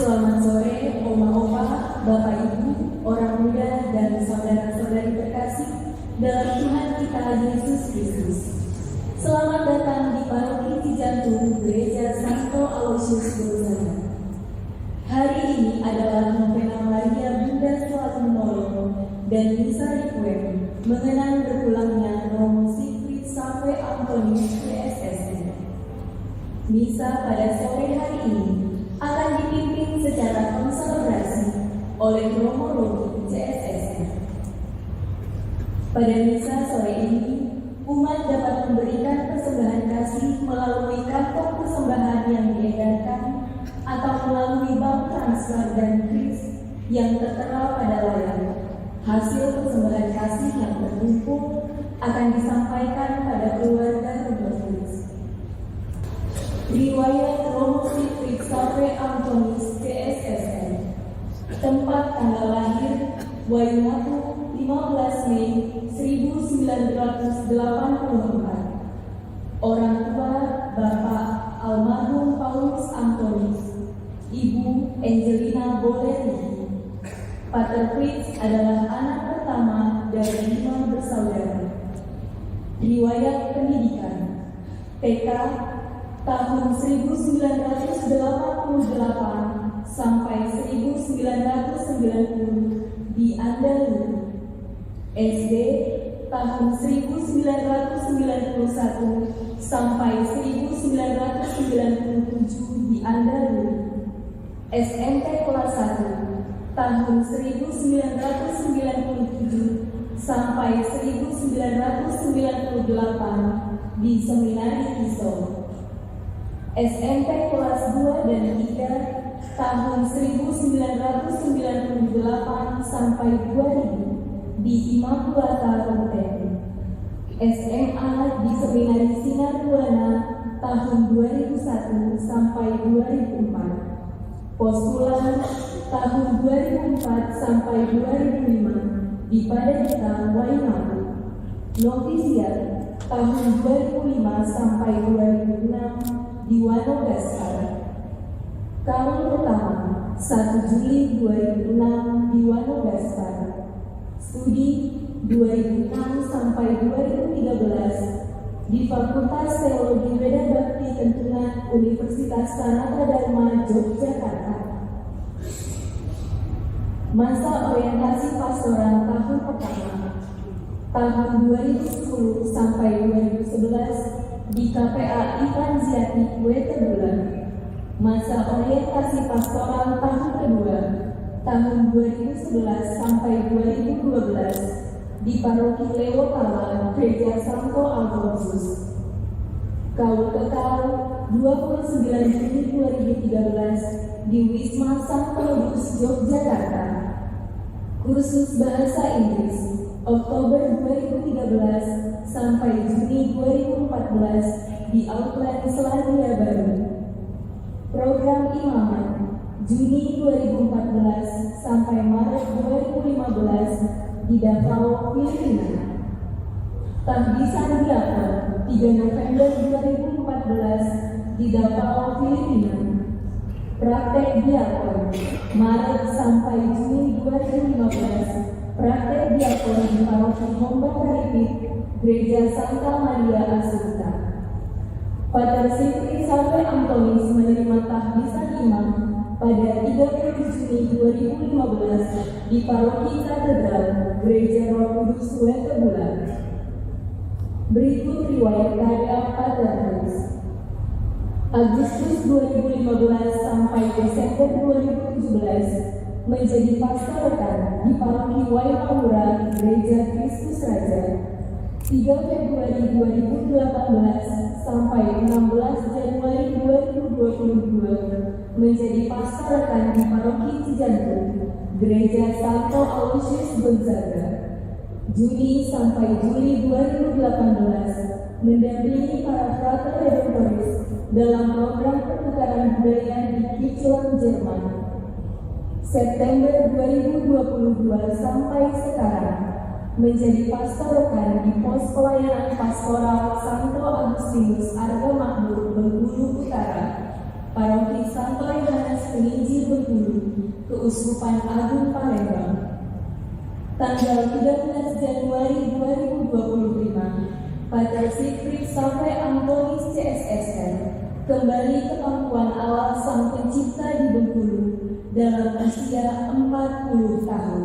Selamat sore, Oma-Opa, Bapak Ibu, orang muda, dan saudara-saudari terkasih dalam Tuhan kita Yesus Kristus. Selamat datang di Paroki Cijantung Gereja Santo Aloysius Gonzaga. Hari ini adalah Novena Maria Bunda Selalu Menolong dan Misa Requiem mengenang berpulangnya Romo Siegfried sampai Antonius CSSN. Misa pada sore hari ini akan dipimpin secara konselebrasi oleh Romo Rogi CSSN. Pada misa sore ini, umat dapat memberikan persembahan kasih melalui kantong persembahan yang diedarkan atau melalui bank transfer dan kris yang tertera pada layar. Hasil persembahan kasih yang terkumpul akan disampaikan pada keluarga Romonis. Riwayat Romo Siegfried sampai Antonius CSSN. Tempat tanggal lahir Waimangu 15 Mei 1984. Orang tua Bapak almarhum Paulus Antonius, Ibu Angelina Boleri. Pater Fritz adalah anak pertama dari 5 bersaudara. Riwayat pendidikan TK tahun 1988 sampai 1990 di Andalus. SD tahun 1991 sampai 1997 di Andalus. SMP kelas 1 tahun 1997 sampai 1998 di Seminari Kisau. SMP kelas 2 dan 3 tahun 1998 sampai 2000 di Immaculata Rompeni. SMA di Seminari Sinar Buana tahun 2001 sampai 2004. Postulan tahun 2004 sampai 2005 di Padadita Waimangu. Novisiat tahun 2005 sampai 2006 di Wanogaskara. Tahun pertama 1 Juli 2006 di Wanogaskara. Studi 2006 sampai 2013 di Fakultas Teologi Weda Bakti Kentungan Universitas Sanata Dharma Yogyakarta. Masa orientasi pastoral tahun pertama tahun 2010 sampai 2011 di KPA Ivan Ziati Wetebulan. Masa orientasi pastoral tahun kedua tahun 2011 sampai 2012 di Paroki Leo Pala Gereja Santo Alfonsus. Kaul Kekal 29 Juni 2013 di Wisma Santo Lubus Yogyakarta. Kursus Bahasa Inggris Oktober 2013 sampai Juni 2014 di Auckland, Selandia Baru. Program Imaman Juni 2014 sampai Maret 2015 di Davao, Filipina. Tahbisan Diakon 3 November 2014 di Davao, Filipina. Praktek Diakon Maret sampai Juni 2015. Praktek Diakon di Paroki Homba Karipik, Gereja Santa Maria Asunta. Pater Siegfried sampai Antonius menerima tahbisan imam pada 30 Juni 2015 di Paroki Katedral Gereja Roh Kudus Wetebulan. Berikut riwayat karya Pater Fritz. Agustus 2015 sampai Desember 2017 menjadi pastorekan di Paroki Waimangura Gereja Kristus Raja. 3 Februari 2018 sampai 16 Januari 2022 menjadi pastorekan di Paroki Cijantung Gereja Santo Aloysius Gonzaga. Juni sampai Juli 2018 mendampingi para frater redemptoris dalam program pertukaran budaya di Kitzbühel, Jerman. September 2022 sampai sekarang menjadi pastorekan di pos pelayanan pastoral Santo Agustinus Arga Makmur Bengkulu Utara, Paroki Santo Yohanes Penginjil Bengkulu, Keuskupan Agung Palembang. Tanggal 13 Januari 2025, Pater Siegfried sampai Antonis CSSR kembali ke pangkuan awal Sang Pencipta di Bengkulu dalam usia 40 tahun.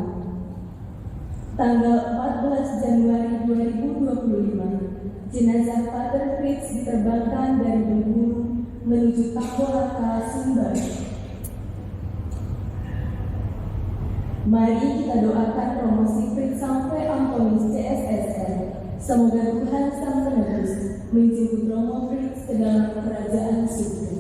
Tanggal 14 Januari 2025, jenazah Pater Fritz diterbangkan dari Bengkulu menuju Tambolaka, Sumbar. Mari kita doakan Romo Siegfried sampai Antonis CSSR. Semoga Tuhan Sang Penebus menjemput Romo Fritz ke dalam kerajaan surga.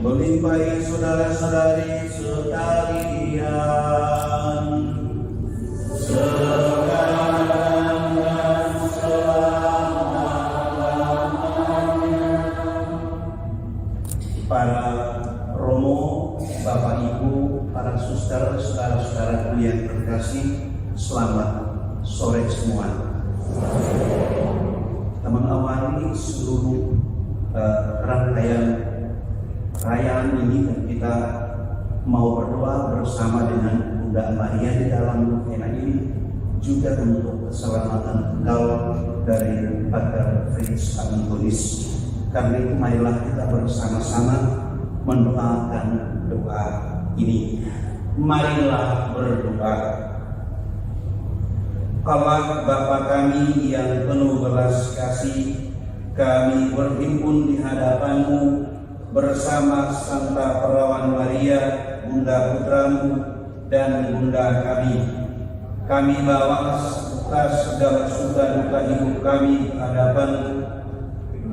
melimpahi saudara-saudari sekalian, sekarang dan selama-lamanya. Para Romo, Bapak Ibu, para suster, saudara-saudaraku yang terkasih, selamat sore semua. Kita mengawali seluruh rangkaian perayaan ini dan kita mau berdoa bersama dengan Bunda Maria di dalam novena ini juga untuk keselamatan engkau dari Pater Fritz Antonis. Karena itu marilah kita bersama-sama mendoakan doa ini. Marilah berdoa. Allah Bapa kami yang penuh belas kasih, kami berhimpun di hadapan-Mu bersama Santa Perawan Maria, Bunda Putramu dan Bunda kami. Kami bawa segala suka duka hidup kami di hadapan-Mu.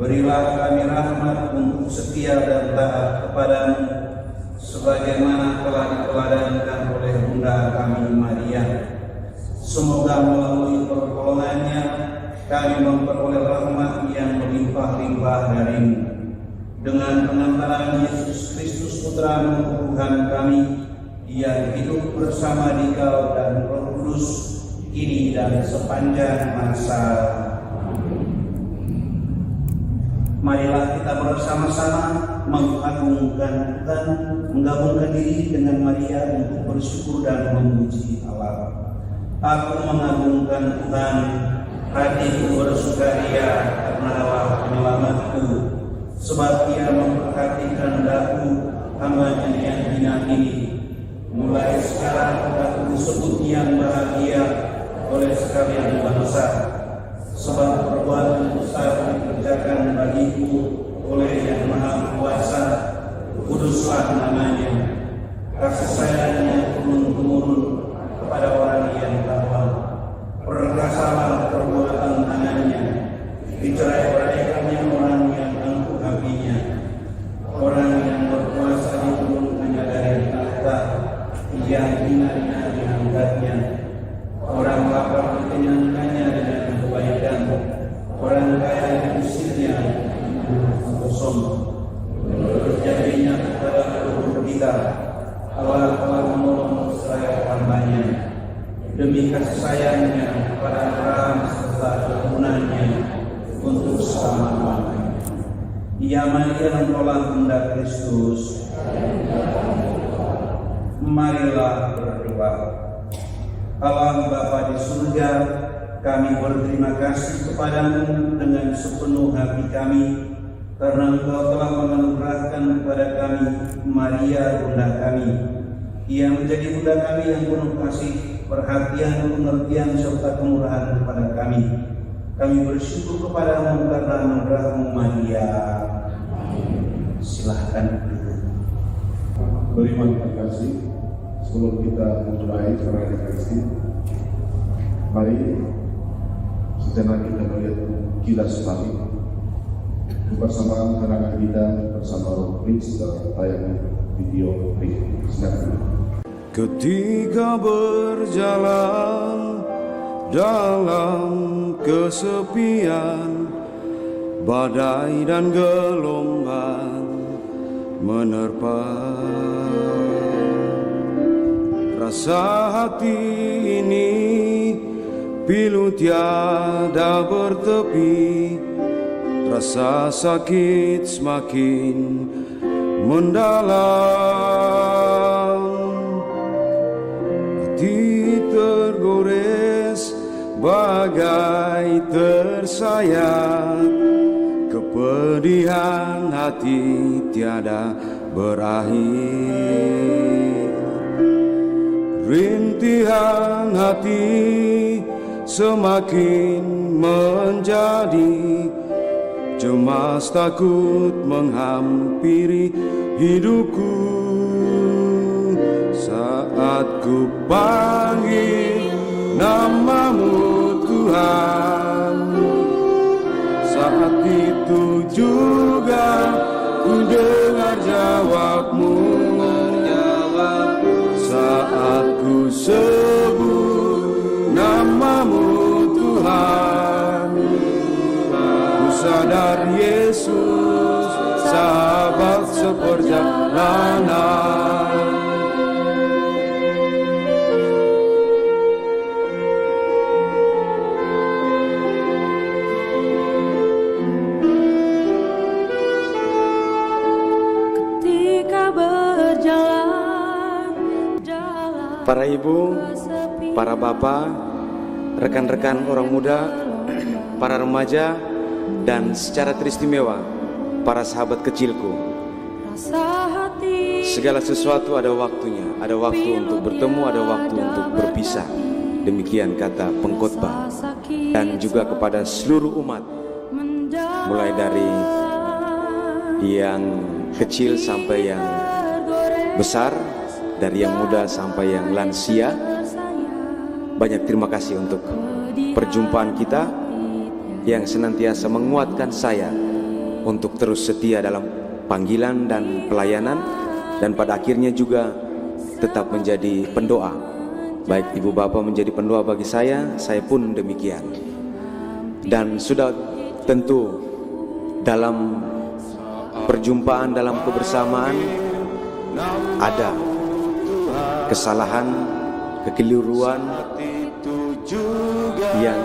Berilah kami rahmat untuk setia dan taat kepadamu, sebagaimana telah diteladankan oleh Bunda kami Maria. Semoga melalui pertolongannya kami memperoleh rahmat yang melimpah-limpah dari-Mu. Dengan pengantaran Yesus Kristus Putra-Mu Tuhan kami, yang hidup bersama Dikau dan Roh Kudus, kini dan sepanjang masa. Marilah kita bersama-sama mengagungkan Tuhan, menggabungkan diri dengan Maria untuk bersyukur dan memuji Allah. Aku mengagungkan Tuhan, hatiku bersukaria karena Allah penyelamatku, sebab Ia memperhatikan daku hamba yang hina ini. Mulai sekarang aku disebut yang bahagia oleh sekalian bangsa, sebab perbuatan besar dikerjakan bagiku oleh Yang Maha Kuasa. Kuduslah namanya. Kasih sayangnya turun-temurun kepada orang yang takwa. Perkasalah perbuatan tangannya, dicerai-beraikannya orang yang angkuh hatinya. Orang yang berkuasa diturunkannya dari tahta, yang hina diangkatnya. Orang lapar dikenyangkannya dengan kebaikan, orang kaya diusirnya kosong. Terjadinya kepada leluhur kita, Allah telah menolong Israel hambanya, demi kasih sayangnya kepada Abraham serta keturunannya untuk selama-lamanya. Ia Maria menolak kehendak Kristus. Marilah berdoa. Allah Bapa di surga, kami berterima kasih kepadamu dengan sepenuh hati kami, karena Engkau telah menganugerahkan kepada kami Maria bunda kami. Ia menjadi bunda kami yang penuh kasih, perhatian, pengertian, serta kemurahan kepada kami. Kami bersyukur kepadamu karena anugerah-Mu Maria. Silahkan duduk. Beriman kasih. Sebelum kita memulai perayaan Ekaristi, mari sejenak kita melihat kilas balik kebersamaan kenangan kita bersama Roh Prince dalam tayangan video berikut. Silakan. Ketika berjalan dalam kesepian, badai dan gelombang menerpa, rasa hati ini pilu tiada bertepi, rasa sakit semakin mendalam, hati tergores bagai tersayat, kepedihan hati tiada berakhir, rintihan hati semakin menjadi, cemas takut menghampiri hidupku. Saat ku panggil namamu Tuhan, saat itu juga ku dengar jawabmu. Saat ku sebut namamu Tuhan, ku sadar Yesus sahabat seperjalanan. Para ibu, para bapak, rekan-rekan orang muda, para remaja, dan secara teristimewa para sahabat kecilku. Segala sesuatu ada waktunya, ada waktu untuk bertemu, ada waktu untuk berpisah. Demikian kata pengkhotbah. Dan juga kepada seluruh umat, mulai dari yang kecil sampai yang besar, dari yang muda sampai yang lansia, banyak terima kasih untuk perjumpaan kita yang senantiasa menguatkan saya untuk terus setia dalam panggilan dan pelayanan, dan pada akhirnya juga tetap menjadi pendoa. Baik ibu bapak menjadi pendoa bagi saya pun demikian. Dan sudah tentu dalam perjumpaan, dalam kebersamaan ada kesalahan, kekeliruan yang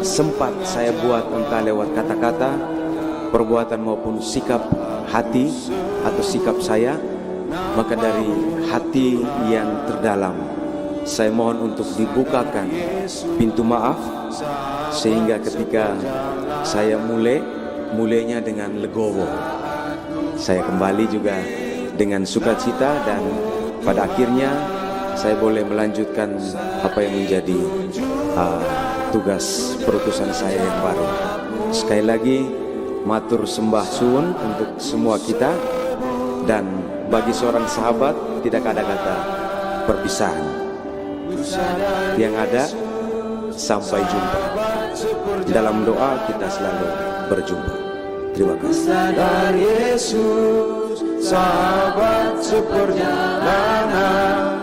sempat saya buat entah lewat kata-kata, perbuatan maupun sikap hati atau sikap saya. Maka dari hati yang terdalam saya mohon untuk dibukakan pintu maaf, sehingga ketika saya mulainya dengan legowo, saya kembali juga dengan sukacita, dan pada akhirnya saya boleh melanjutkan apa yang menjadi tugas perutusan saya yang baru. Sekali lagi matur sembah suwun untuk semua kita, dan bagi seorang sahabat tidak ada kata perpisahan. Yang ada sampai jumpa. Dalam doa kita selalu berjumpa. Terima kasih. Dari Yesus, sahabat seperjalanan.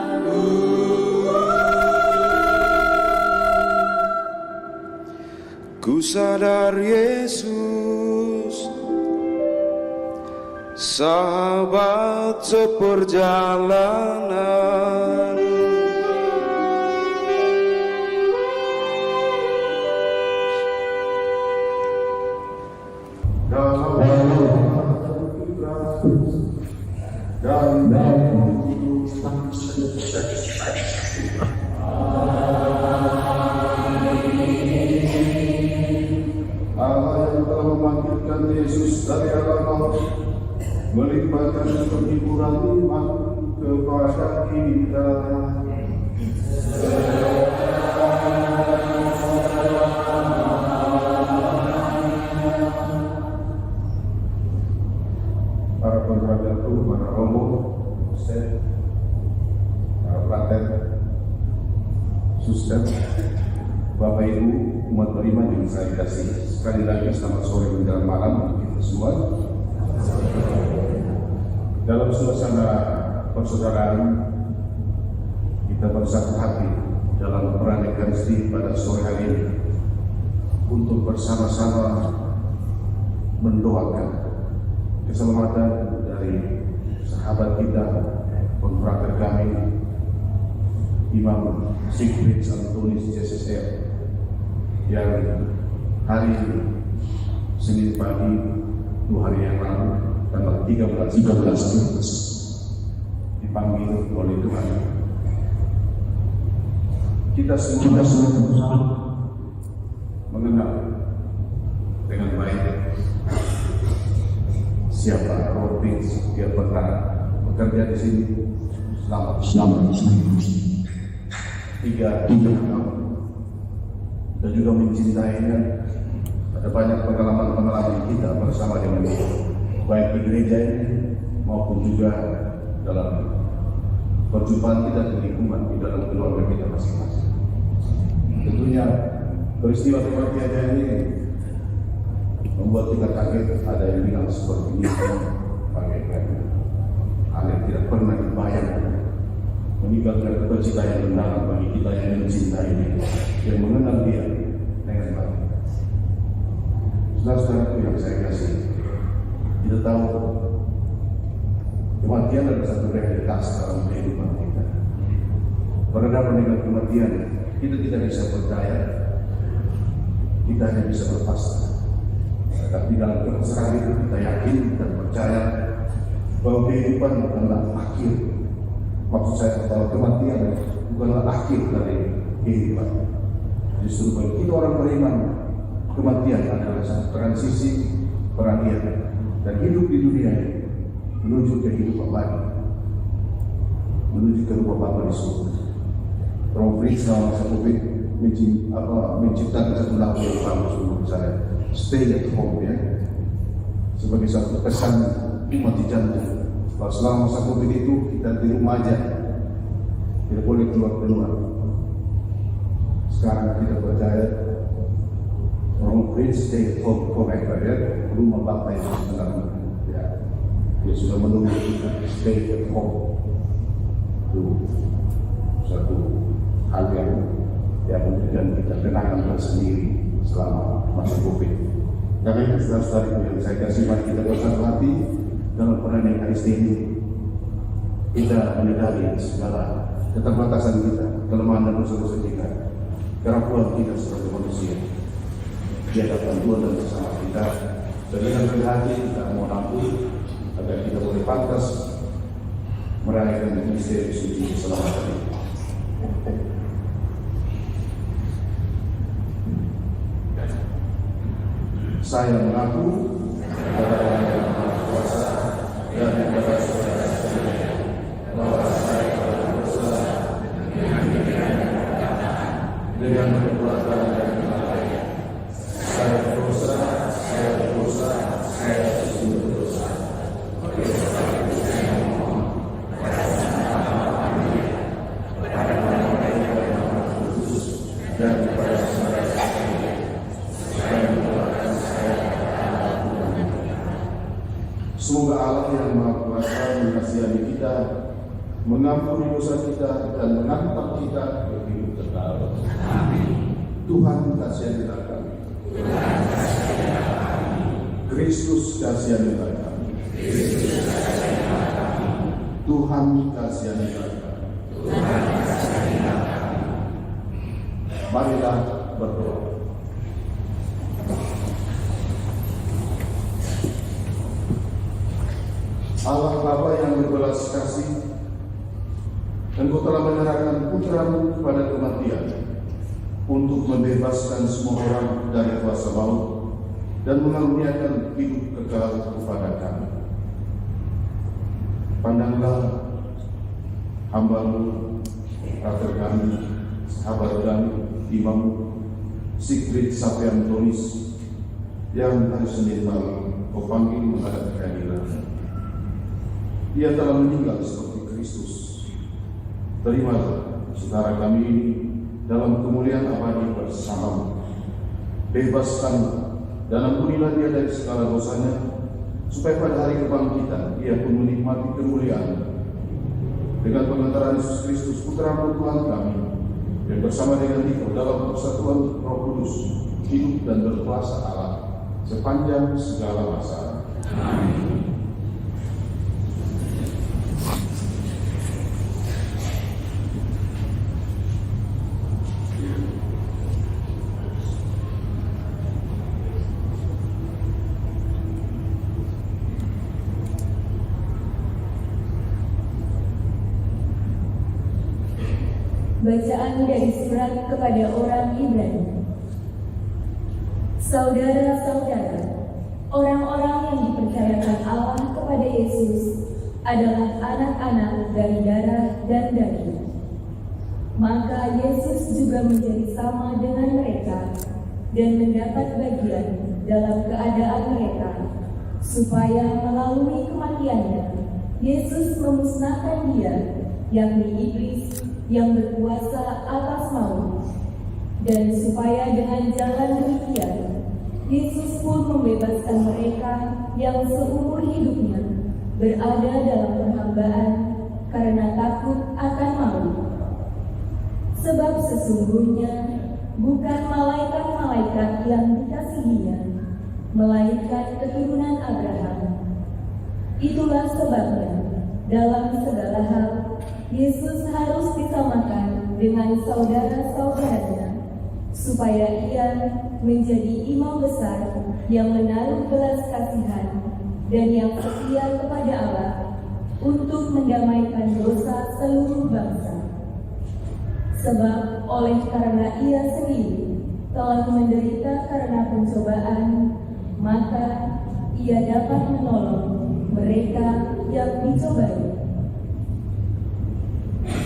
Ku sadar Yesus, sahabat seperjalanan. Allah yang telah membangkitkan Yesus dari alam maut, melimpahkan penghiburan iman kepada kita. Para penghadap, para romo, para prater, suster, Bapak Ibu, umat beriman yang saya kasih, sekali lagi selamat sore menjelang malam untuk kita semua. Dalam suasana persaudaraan, kita bersatu hati dalam perayaan Ekaristi pada sore hari ini untuk bersama-sama mendoakan keselamatan dari sahabat kita, konfrater kami, Imam Sigfrid Santonis CSSR, yang hari Senin pagi 2 hari yang lalu, tanggal 13 dipanggil oleh Tuhan. Kita semua mengenal dengan baik siapa Robin. Dia pernah bekerja di sini selama 3 tahun, dan juga mencintainya. Ada banyak pengalaman-pengalaman kita bersama dengan dia, baik di gereja ini maupun juga dalam perjumpaan kita di lingkungan, di dalam keluarga kita masing-masing. Tentunya peristiwa kematiannya ini membuat kita kaget. Ada yang bilang seperti ini, bagaikan hal yang tidak pernah dibayangkan, meninggalkan kebercita yang mendalam bagi kita yang mencintai dia, yang mengenal dia dengan baik. Saudara-saudaraku yang saya kasih, kita tahu kematian adalah satu realitas dalam kehidupan kita. Berhadapan dengan kematian, kita tidak bisa percaya, kita hanya bisa berpasrah. Tapi dalam kepasrahan itu kita yakin dan percaya bahwa kehidupan bukanlah akhir. Maksud saya bahwa kematian bukanlah akhir dari kehidupan. Justru bagi kita orang beriman, kematian adalah satu transisi peralihan dan hidup di dunia ini menuju kehidupan baru, menuju ke rumah Bapa di surga. Romo Fritz selama masa Covid menciptakan satu lagu yang bagus menurut saya, Stay at Home, ya, sebagai satu pesan mati jantung. Kalau selama masa Covid itu kita di rumah aja, tidak boleh keluar. Sekarang kita percaya Romo Fritz Stay at Home forever, ya, rumah Bapa yang sebenarnya, ya, dia sudah menunggu kita stay at home. Itu satu hal yang memberikan kita kenangan tersendiri selama masa Covid. Karena itu saudara-saudara yang saya kasih, mari kita bersatu hati dalam perayaan Ekaristi ini. Kita menyadari segala keterbatasan kita, kelemahan dan dosa-dosa kita, kerapuhan kita sebagai manusia. Di hadapan Tuhan dan bersama kita, dengan rendah hati kita mohon ampun agar kita boleh pantas merayakan misteri suci keselamatan ini. Saya mengaku kepada Yang Maha Kuasa dan kepada saudara-saudara bahwa saya telah berdosa dengan perbuatan dan lalai. Saya berdosa, saya sungguh berdosa. Dan kepada saudara-saudara semoga Allah yang Maha Kuasa mengasihani kita, mengampuni dosa kita, dan mengangkat kita ke hidup kekal. Amin. Tuhan kasihanilah kami. Kristus kasihanilah kami. Tuhan kasihanilah kami. Marilah berdoa. Allah Bapa yang berbelas kasih, Engkau telah menyerahkan Putra-Mu kepada kematian untuk membebaskan semua orang dari kuasa maut dan mengaruniakan hidup kekal kepada kami. Pandanglah hamba-Mu, rakyat kami, sahabat kami, Imam Sigrid Sapiantonis yang hari Senin malam Kau panggil menghadap kehadiran. Ia telah meninggal seperti Kristus. Terimalah saudara kami ini dalam kemuliaan abadi bersamamu. Bebaskanlah dan ampunilah dia dari segala dosanya, supaya pada hari kebangkitan ia pun menikmati kemuliaan dengan pengantaran Yesus Kristus Putra-Mu Tuhan kami, yang bersama dengan Engkau dalam persatuan Roh Kudus, hidup dan berkuasa Allah sepanjang segala masa. Amin. Bacaan dari surat kepada orang Ibrani. Saudara-saudara, orang-orang yang dipercayakan Allah kepada Yesus adalah anak-anak dari darah dan daging. Maka Yesus juga menjadi sama dengan mereka dan mendapat bagian dalam keadaan mereka, supaya melalui kematiannya Yesus memusnahkan dia, yakni iblis, yang berkuasa atas maut, dan supaya dengan jalan demikian Yesus pun membebaskan mereka yang seumur hidupnya berada dalam perhambaan karena takut akan maut. Sebab sesungguhnya bukan malaikat-malaikat yang dikasihinya, melainkan keturunan Abraham. Itulah sebabnya dalam segala hal Yesus harus disamakan dengan saudara-saudaranya, supaya ia menjadi imam besar yang menaruh belas kasihan dan yang setia kepada Allah untuk mendamaikan dosa seluruh bangsa. Sebab oleh karena ia sendiri telah menderita karena pencobaan, maka ia dapat menolong mereka yang dicobai.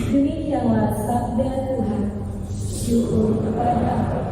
Demikianlah sabda Tuhan. Syukur kepada Allah.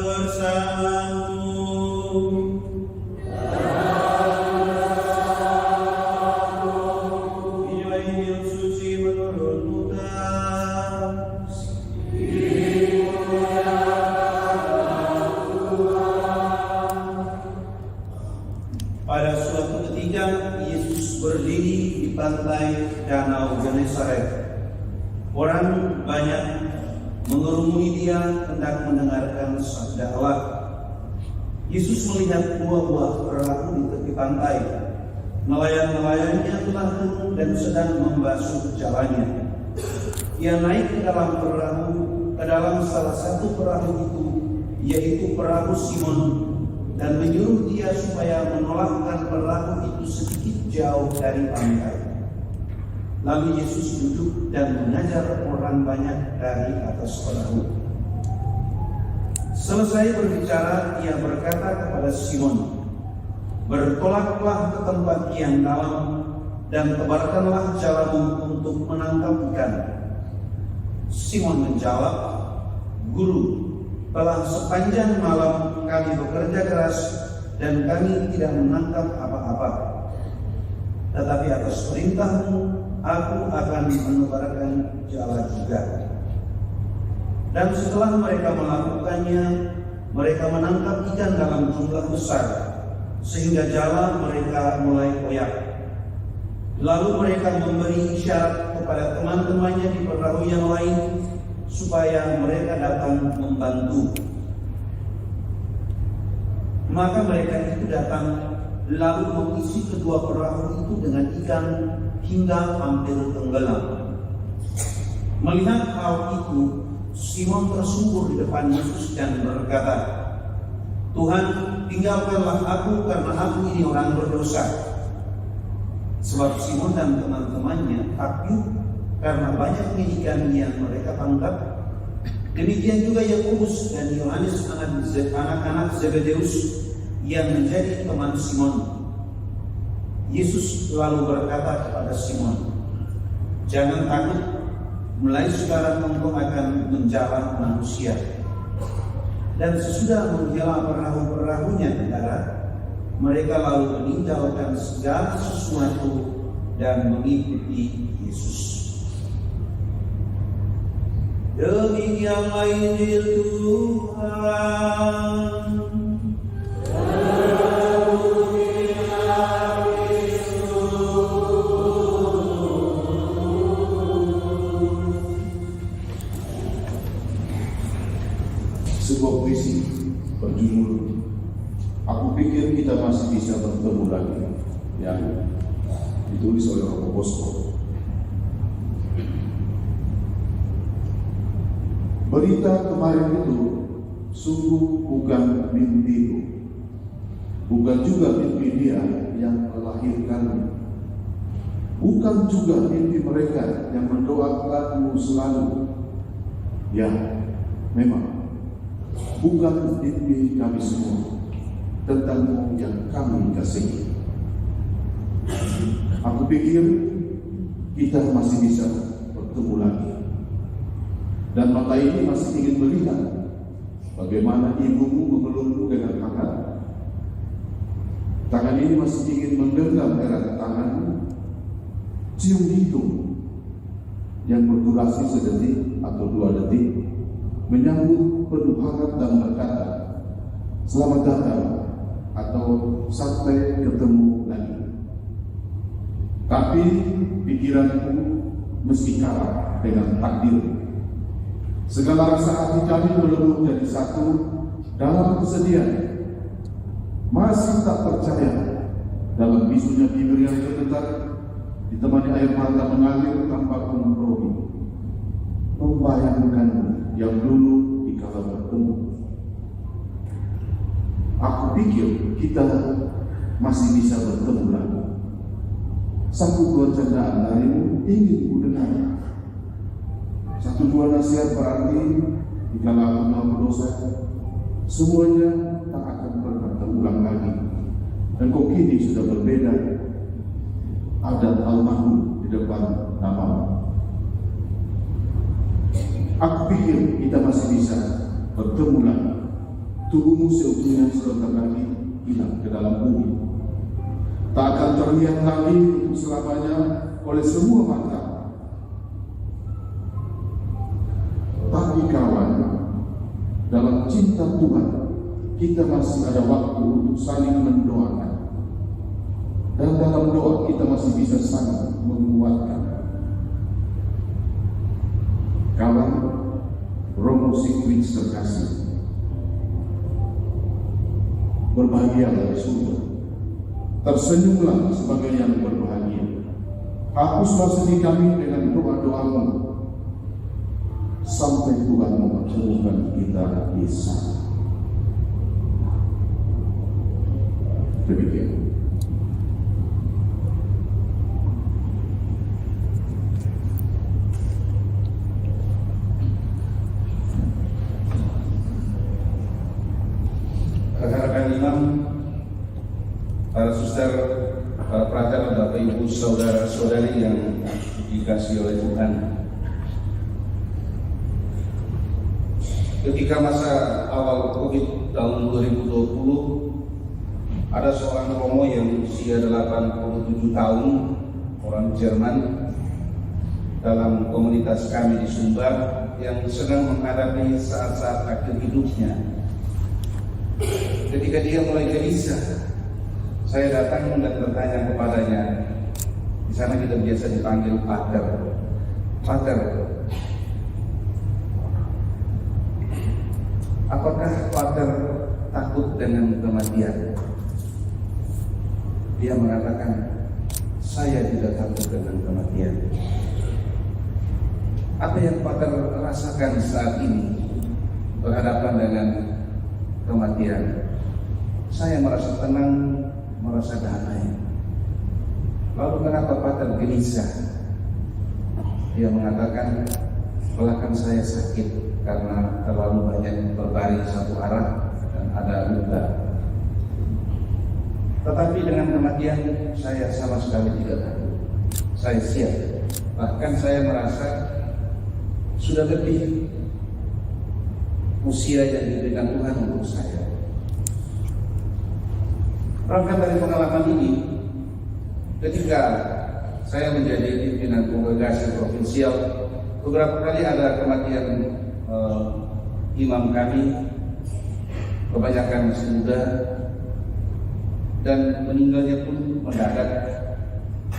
bersamamu. Inilah Injil suci menurut Lukas. Pada suatu ketika Yesus berdiri di pantai Danau Genesaret. Orang banyak mengerumuni dia hendak mendengarkan sabda Allah. Yesus melihat buah-buah perahu di tepi pantai. Nelayan-nelayannya telah turun dan sedang membasuh jalannya. Ia naik ke dalam perahu, ke dalam salah satu perahu itu, yaitu perahu Simon, dan menyuruh dia supaya menolakkan perahu itu sedikit jauh dari pantai. Lalu Yesus duduk dan mengajar orang banyak dari atas perahu. Selesai berbicara, ia berkata kepada Simon, "Bertolaklah ke tempat yang dalam dan tebarkanlah jalamu untuk menangkap ikan." Simon menjawab, "Guru, telah sepanjang malam kami bekerja keras dan kami tidak menangkap apa-apa. Tetapi atas perintahmu, aku akan menebarkan jala juga." Dan setelah mereka melakukannya, mereka menangkap ikan dalam jumlah besar, sehingga jala mereka mulai koyak. Lalu mereka memberi isyarat kepada teman-temannya di perahu yang lain, supaya mereka datang membantu. Maka mereka itu datang, lalu mengisi kedua perahu itu dengan ikan hingga hampir tenggelam. Melihat hal itu, Simon tersungkur di depan Yesus dan berkata, "Tuhan, tinggalkanlah aku karena aku ini orang berdosa." Sebab Simon dan teman-temannya takjub karena banyaknya ikan yang mereka tangkap. Demikian juga Yakobus dan Yohanes, anak-anak Zebedeus, yang menjadi teman Simon. Yesus lalu berkata kepada Simon, "Jangan takut, mulai sekarang engkau akan menjala manusia." Dan sesudah menghela perahu-perahunya di darat, mereka lalu meninggalkan segala sesuatu dan mengikuti Yesus. Demikianlah Injil Tuhan. Sebuah puisi berjudul "Aku pikir kita masih bisa bertemu lagi", yang ditulis oleh Romo Bosco. Berita kemarin itu sungguh bukan mimpiku, bukan juga mimpi dia yang melahirkanmu, bukan juga mimpi mereka yang mendoakanmu selalu. Ya, memang bukan mimpi kami semua tentangmu yang kami kasihi. Aku pikir kita masih bisa bertemu lagi, dan mata ini masih ingin melihat bagaimana ibumu memelukmu dengan hangat. Tangan ini masih ingin menggenggam erat tanganmu, cium hidung yang berdurasi sedetik atau 2 detik, menyambut penuh hangat dan berkata, "Selamat datang," atau "Sampai ketemu lagi." Tapi pikiranku meski kalah dengan takdir. Segala rasa hati kami melebur jadi satu dalam kesedihan. Masih tak percaya dalam bisunya bibir yang bergetar, ditemani air mata mengalir tanpa kompromi, membayangkanmu yang dulu dikala bertemu. Aku pikir kita masih bisa bertemu lagi. Satu dua candaan darimu ingin ku dengar. Satu dua nasihat berarti dikala aku telah berdosa, semuanya tak akan pernah terulang lagi. Dan kau kini sudah berbeda. Adat almarhum di depan namamu. Aku pikir kita masih bisa bertemu lagi. tubuhmu seutuhnya sebentar lagi hilang ke dalam bumi. Tak akan terlihat lagi untuk selamanya oleh semua mata. Tapi kawan, dalam cinta Tuhan, kita masih ada waktu untuk saling mendoakan. Dan dalam doa kita masih bisa saling menguatkan. Kawan, Romo Sikwits terkasih, berbahagialah di surga. Tersenyumlah sebagai yang berbahagia. Hapuslah sedih kami dengan doa-doamu sampai Tuhan mempertemukan kita di sana. Demikian. Rekan-rekan imam, para suster, para pelajar, Bapak Ibu, saudara-saudari yang dikasihi oleh Tuhan. Ketika masa awal Covid tahun 2020, ada seorang romo yang usia 87 tahun, orang Jerman, dalam komunitas kami di Sumbar, yang sedang menghadapi saat-saat akhir hidupnya. Ketika dia mulai gelisah, saya datang dan bertanya kepadanya. Di sana kita biasa dipanggil Pater. Pater, apakah Pater takut dengan kematian? Dia mengatakan, saya tidak takut dengan kematian. Apa yang Pater rasakan saat ini berhadapan dengan kematian? Saya merasa tenang, merasa damai. Lalu kenapa Pater gelisah? Dia mengatakan, belakang saya sakit karena terlalu banyak berbaring satu arah dan ada luka. Tetapi dengan kematian saya sama sekali tidak takut. Saya siap. Bahkan saya merasa sudah lebih usia yang diberikan Tuhan untuk saya. Berangkat dari pengalaman ini, ketika saya menjadi pimpinan kongregasi provinsial, beberapa kali ada kematian imam kami, kebanyakan masih muda, dan meninggalnya pun mendadak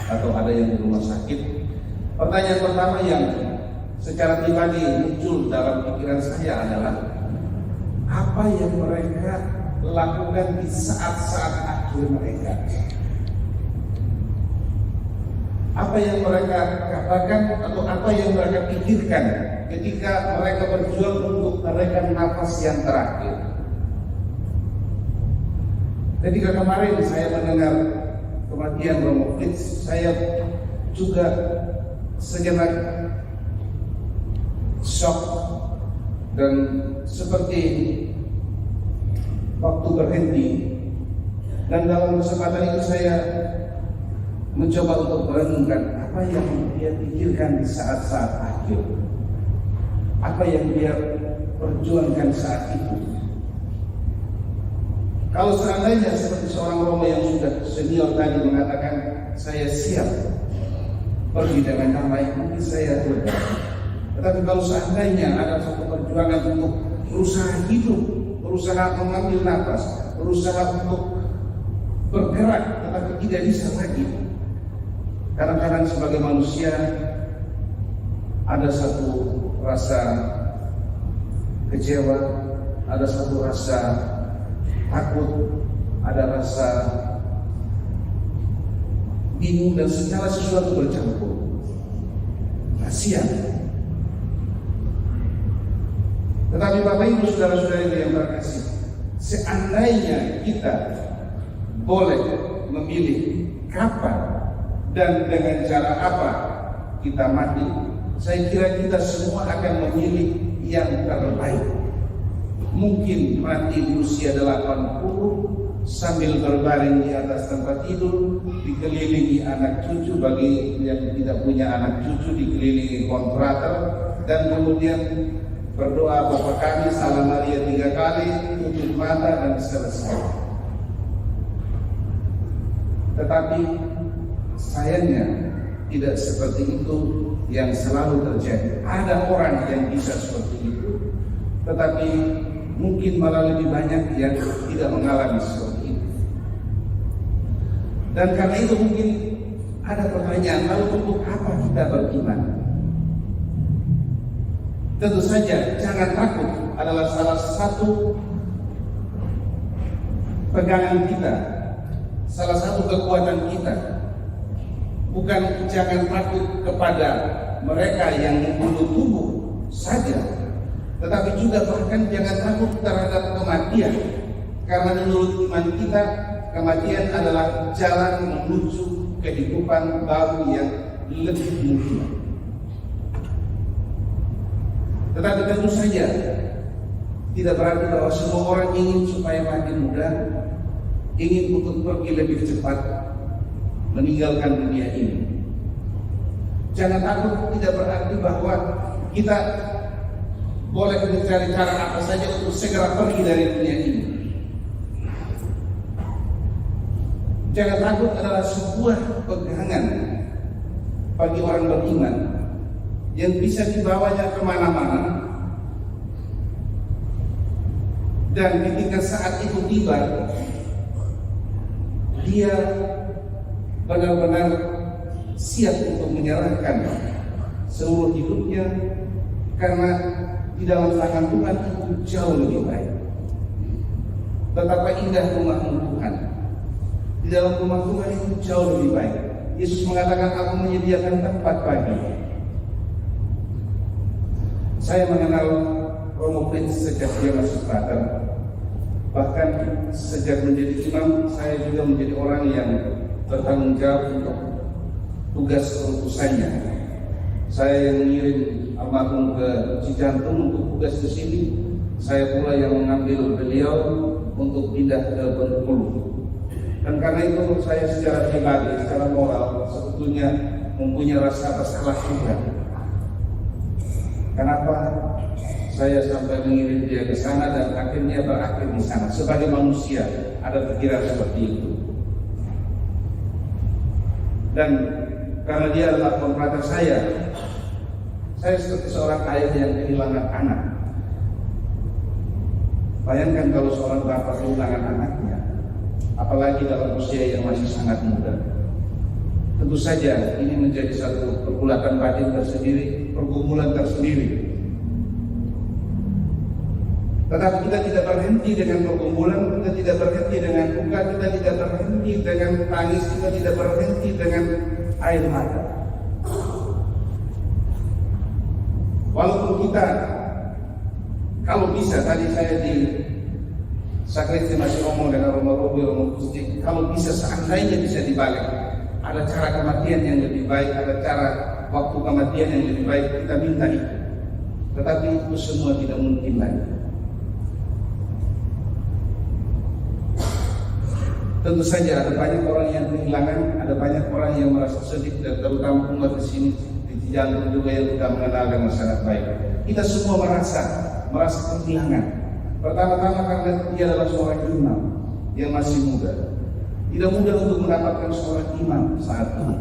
atau ada yang di rumah sakit. Pertanyaan pertama yang secara pribadi muncul dalam pikiran saya adalah, apa yang mereka lakukan di saat-saat akhir mereka? Apa yang mereka katakan atau apa yang mereka pikirkan ketika mereka berjuang untuk merekan nafas yang terakhir? Ketika kemarin saya mendengar kematian Romo Fritz, saya juga sejenak shock dan seperti waktu berhenti. Dan dalam kesempatan itu saya mencoba untuk merenungkan apa yang dia pikirkan di saat-saat akhir, apa yang dia perjuangkan saat itu. Kalau seandainya seperti seorang Romo yang sudah senior tadi mengatakan, saya siap pergi dengan damai, mungkin saya lega. Tetapi kalau seandainya ada satu perjuangan untuk berusaha hidup, berusaha mengambil nafas, berusaha untuk bergerak, tetapi tidak bisa lagi. Kadang-kadang sebagai manusia ada satu rasa kecewa, ada satu rasa takut, ada rasa bingung, dan segala sesuatu bercampur. Kasihan. Tetapi Bapak Ibu saudara-saudari yang terkasih, seandainya kita boleh memilih kapan dan dengan cara apa kita mati, saya kira kita semua akan memilih yang terbaik. Mungkin mati di usia 80 sambil berbaring di atas tempat tidur, dikelilingi anak cucu, bagi yang tidak punya anak cucu dikelilingi kontrator, dan kemudian berdoa Bapa kami, Salam Maria 3 kali, tutup mata dan selesai. Tetapi sayangnya tidak seperti itu yang selalu terjadi. Ada orang yang bisa seperti itu, tetapi mungkin malah lebih banyak yang tidak mengalami seperti itu. Dan karena itu mungkin ada pertanyaan, lalu untuk apa kita beriman? Tentu saja jangan takut adalah salah satu pegangan kita, salah satu kekuatan kita. Bukan jangan takut kepada mereka yang membunuh tubuh saja, tetapi juga bahkan jangan takut terhadap kematian. Karena menurut iman kita, kematian adalah jalan menuju kehidupan baru yang lebih mulia. Tetapi tentu saja tidak berarti bahwa semua orang ingin supaya makin muda, ingin untuk pergi lebih cepat meninggalkan dunia ini. Jangan takut, tidak berarti bahwa kita boleh mencari cara apa saja untuk segera pergi dari dunia ini. Jangan takut adalah sebuah pegangan bagi orang beriman yang bisa dibawanya kemana-mana, dan ketika saat itu tiba, dia benar-benar siap untuk menyerahkan seluruh hidupnya, karena di dalam tangan Tuhan itu jauh lebih baik. Betapa indah rumah Tuhan. Di dalam rumah Tuhan itu jauh lebih baik. Yesus mengatakan, aku menyediakan tempat bagi. Saya mengenal Romo Prince sejak dia masih pater. Bahkan sejak menjadi imam, saya juga menjadi orang yang bertanggung jawab untuk tugas utusannya. Saya yang mengirim almarhum ke Cijantung untuk tugas di sini. Saya pula yang mengambil beliau untuk pindah ke Bengkulu. Dan karena itu saya secara pribadi, secara moral sebetulnya mempunyai rasa bersalah juga. Kenapa saya sampai mengirim dia ke sana dan akhirnya berakhir di sana? Sebagai manusia ada pikiran seperti itu. Dan karena dia adalah pemeratar saya seperti seorang ayah yang kehilangan anak. Bayangkan kalau seorang bapak kehilangan anaknya, apalagi dalam usia yang masih sangat muda. Tentu saja ini menjadi satu pergulatan batin tersendiri, pergumulan tersendiri. Tetapi kita tidak berhenti dengan pergumulan, kita tidak berhenti dengan duka, kita tidak berhenti dengan tangis, kita tidak berhenti dengan air mata. Walaupun kita, kalau bisa, tadi saya di Sakristi masih ngomong dengan Romo Robi, Romo Gusti, kalau bisa seandainya bisa dibalik, ada cara kematian yang lebih baik, ada cara waktu kematian yang lebih baik, kita minta itu. Tetapi itu semua tidak mungkin lagi. Tentu saja ada banyak orang yang kehilangan, ada banyak orang yang merasa sedih, dan terutama umat di sini di Cijantung juga yang sudah mengenal dengan sangat baik. Kita semua merasa kehilangan. Pertama-tama karena dia adalah seorang imam yang masih muda. Tidak mudah untuk mendapatkan seorang imam saat ini.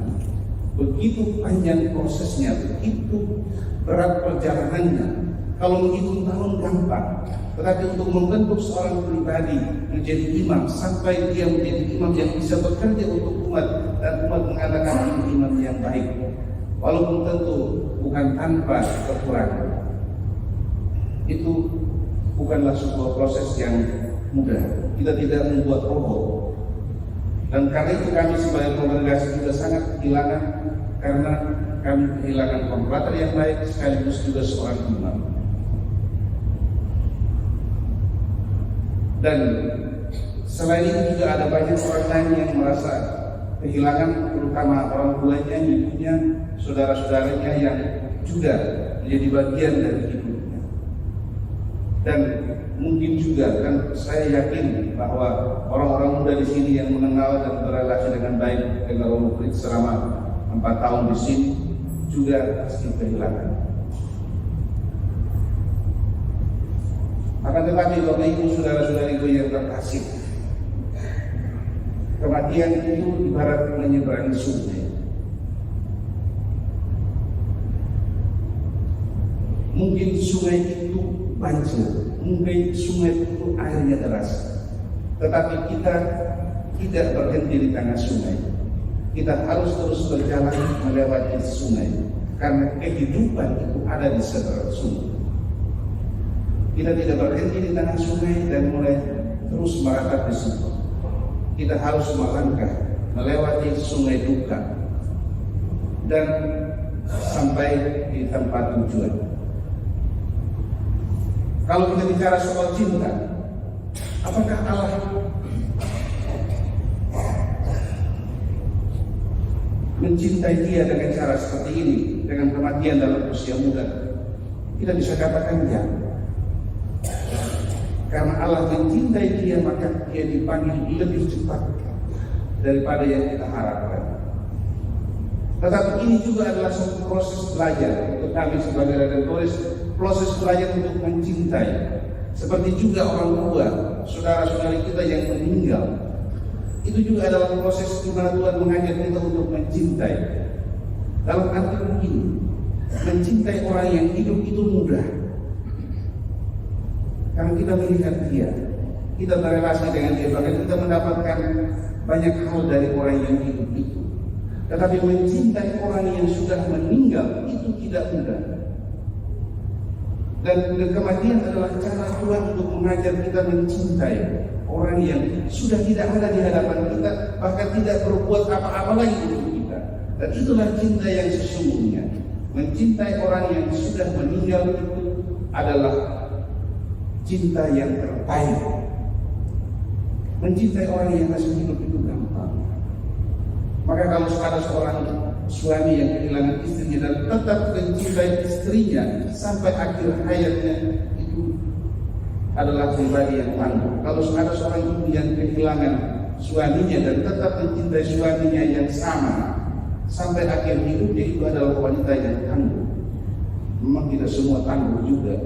Begitu panjang prosesnya, begitu berat perjalanannya. Kalau menghitung tahun gampang, tetapi untuk membentuk seorang pribadi menjadi imam sampai dia menjadi imam yang bisa bekerja untuk umat dan umat mengatakan imam yang baik, walaupun tentu bukan tanpa kekurangan, itu bukanlah sebuah proses yang mudah. Kita tidak membuat robot. Dan karena itu kami sebagai kongregasi juga sangat kehilangan, karena kami kehilangan pemeratar yang baik sekaligus juga seorang imam. Dan selain itu juga ada banyak orang lain yang merasa kehilangan, terutama orang tuanya, ibunya, saudara-saudaranya yang juga menjadi bagian dari hidupnya. Dan mungkin juga, kan saya yakin bahwa orang-orang muda di sini yang mengenal dan berrelasi dengan baik dengan Romo Fritz selama 4 tahun di sini juga pasti kehilangan. Akan tetapi Bapak Ibu saudara-saudariku yang terkasih, kematian itu ibarat menyeberangi sungai. Mungkin sungai itu banjir, mungkin sungai itu airnya deras, tetapi kita tidak berhenti di tengah sungai. Kita harus terus berjalan melewati sungai, karena kehidupan itu ada di seberang sungai. Kita tidak berhenti di tengah sungai dan mulai terus meratapi di situ. Kita harus melangkah melewati sungai duka dan sampai di tempat tujuan. Kalau kita bicara soal cinta, apakah Allah mencintai dia dengan cara seperti ini, dengan kematian dalam usia muda? Kita bisa katakan ya. Karena Allah mencintai dia, maka dia dipanggil lebih cepat daripada yang kita harapkan. Tetapi ini juga adalah suatu proses belajar untuk kami sebagai redemptoris, proses belajar untuk mencintai. Seperti juga orang tua, saudara-saudari kita yang meninggal, itu juga adalah proses di mana Tuhan mengajar kita untuk mencintai. Dalam arti begini, mencintai orang yang hidup itu mudah. Karena kita melihat dia, kita berrelasi dengan dia, bahkan kita mendapatkan banyak hal dari orang yang hidup itu. Tetapi mencintai orang yang sudah meninggal itu tidak mudah. Dan kematian adalah cara Tuhan untuk mengajar kita mencintai orang yang sudah tidak ada di hadapan kita, bahkan tidak berbuat apa-apa lagi untuk kita. Dan itulah cinta yang sesungguhnya. Mencintai orang yang sudah meninggal itu adalah cinta yang terbaik. Mencintai orang yang masih hidup itu gampang. Maka kalau ada seorang suami yang kehilangan istrinya dan tetap mencintai istrinya sampai akhir hayatnya, itu adalah pribadi yang tangguh. Kalau ada seorang ibu yang kehilangan suaminya dan tetap mencintai suaminya yang sama sampai akhir hidupnya, itu adalah wanita yang tangguh. Memang tidak semua tangguh juga.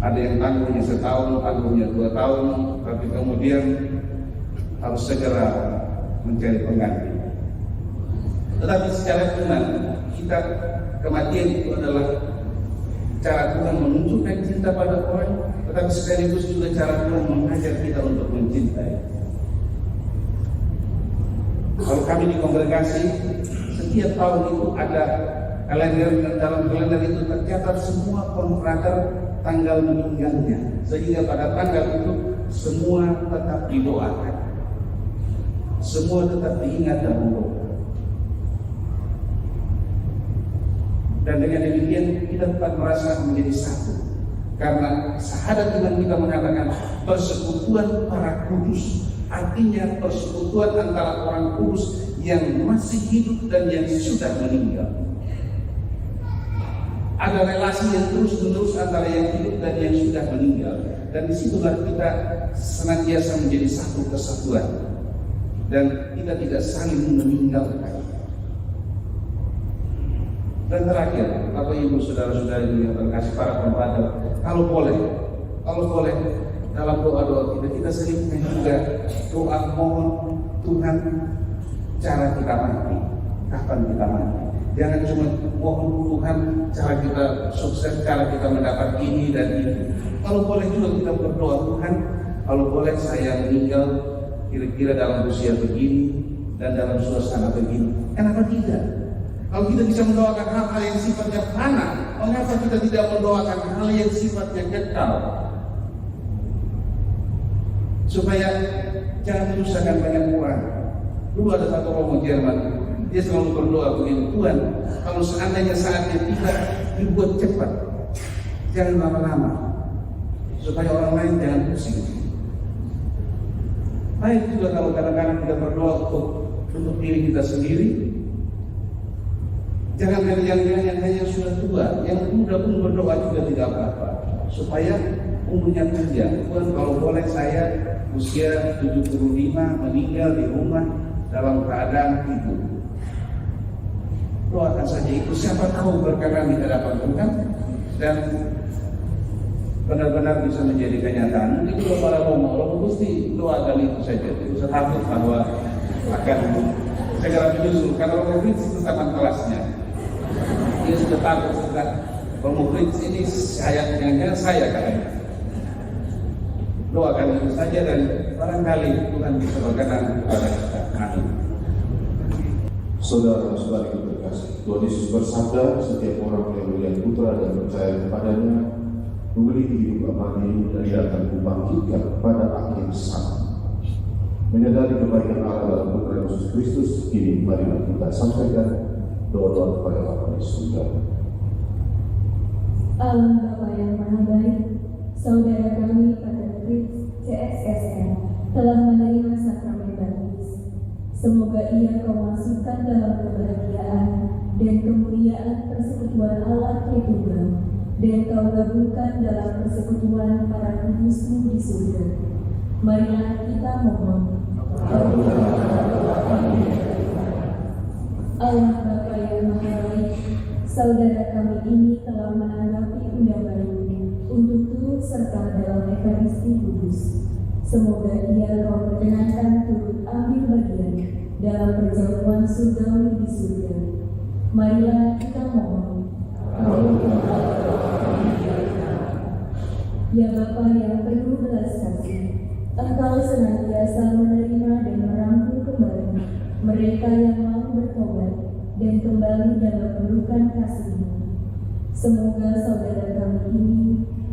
Ada yang tangguhnya setahun, tangguhnya 2 tahun, tapi kemudian harus segera mencari pengganti. Tetapi secara Tuhan, kita kematian itu adalah cara Tuhan menunjukkan cinta pada orang, tetapi sekaligus juga cara Tuhan mengajar kita untuk mencintai. Kalau kami di kongregasi, setiap tahun itu ada kalender, dan dalam kalender itu tercatat semua konfrater tanggal meninggalnya, sehingga pada tanggal itu semua tetap didoakan, semua tetap diingat dan mendoakan. Dan dengan demikian kita tetap merasa menjadi satu, karena syahadat iman kita mengatakan persekutuan para kudus, artinya persekutuan antara orang kudus yang masih hidup dan yang sudah meninggal. Ada relasi yang terus-menerus antara yang hidup dan yang sudah meninggal, dan disitulah kita senantiasa menjadi satu kesatuan, dan kita tidak saling meninggalkan. Dan terakhir, Bapak Ibu saudara-saudari yang terkasih para pembantu, kalau boleh dalam doa-doa kita seringkali juga doa mohon Tuhan cara kita mati, kapan kita mati. Jangan cuma mohon Tuhan cara kita sukses, cara kita mendapat ini dan itu. Kalau boleh juga kita berdoa, Tuhan, kalau boleh saya meninggal kira-kira dalam usia begini dan dalam suasana begini. Kenapa tidak? Kalau kita bisa mendoakan hal-hal yang sifatnya fana, mengapa kita tidak mendoakan hal yang sifatnya kekal? Supaya jangan menyusahkan banyak orang. Dulu ada satu romo Jerman, dia selalu berdoa begini, Tuhan, kalau seandainya saatnya tiba, dibuat cepat, jangan lama-lama, supaya orang lain jangan pusing. Baik juga kalau kadang-kadang kita berdoa untuk diri kita sendiri. Jangan kalian yang hanya sudah tua, yang muda pun berdoa juga tidak apa-apa, supaya umurnya panjang. Tuhan, kalau boleh saya usia 75 meninggal di rumah dalam keadaan hidup. Doakan saja itu, siapa tahu berkenan di hadapan Tuhan. Dan benar-benar bisa menjadi kenyataan. Mungkin juga para romo mesti doakan itu saja. Itu seratus bahwa akan segera menyusul. Karena Romo Fritz itu teman kelasnya. Dia sudah tahu sudah Romo Fritz ini jangan saya katanya. Doakan itu saja dan barangkali Tuhan bisa berkenan kepada kita. Amin. Saudara-saudara yang terkasih, Tuhan Yesus bersabda, setiap orang yang melihat Putra dan percaya kepadanya memiliki hidup abadi dan Dia akan membangkitkan pada akhir zaman. Menyadari kebaikan Allah dalam Putra Yesus Kristus, kini marilah kita sampaikan doa-doa kepada Bapa di surga. Allah Bapa yang Maha Baik, saudara kami Pater Fritz CSSN telah menerima sakramen baptis. Semoga ia Kau masukkan dalam kebahagiaan dan kemuliaan persekutuan Allah Tritunggal, dan Kau gabungkan dalam persekutuan para kudus-Mu di surga. Marilah kita mohon. Allah Bapa yang Maha Baik, saudara kami ini telah menanggapi undangan untuk turut serta dalam Ekaristi Kudus. Semoga ia Kau perkenankan turut ambil bagian dalam perjamuan surgawi di surga. Marilah kita mohon. Ya Bapa yang penuh belas kasih, Engkau senantiasa menerima dan merangkul kembali mereka yang mau bertobat dan kembali dalam pelukan kasih-Mu. Semoga saudara kami ini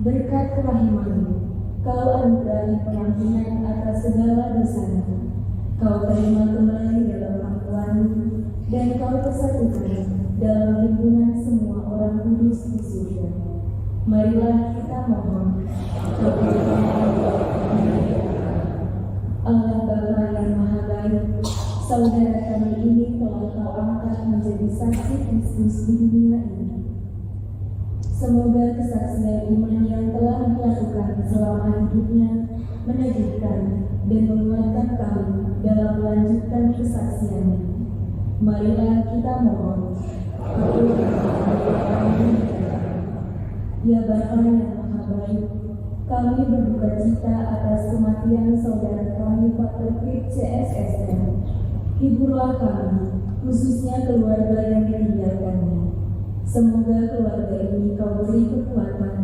berkat kerahiman-Mu Kau anugerahi pengampunan atas segala dosa-Nya. Kau terima kembali dalam pangkuan-Mu dan Kau persatukan dalam himpunan semua orang kudus di surga. Marilah kita mohon. Allah Bapa yang Maha Baik, saudara kami ini telah Kau angkat menjadi saksi Kristus di dunia ini. Semoga kesaksian iman yang telah dilakukan selama hidupnya meneguhkan dan menguatkan kami dalam melanjutkan kesaksiannya. Marilah kita mohon. Ya Bapa yang Maha Baik, kami berduka cita atas kematian saudara kami Pater Fritz CSSN. Hiburlah kami, khususnya keluarga yang ditinggalkannya. Semoga keluarga ini Kau beri kekuatan,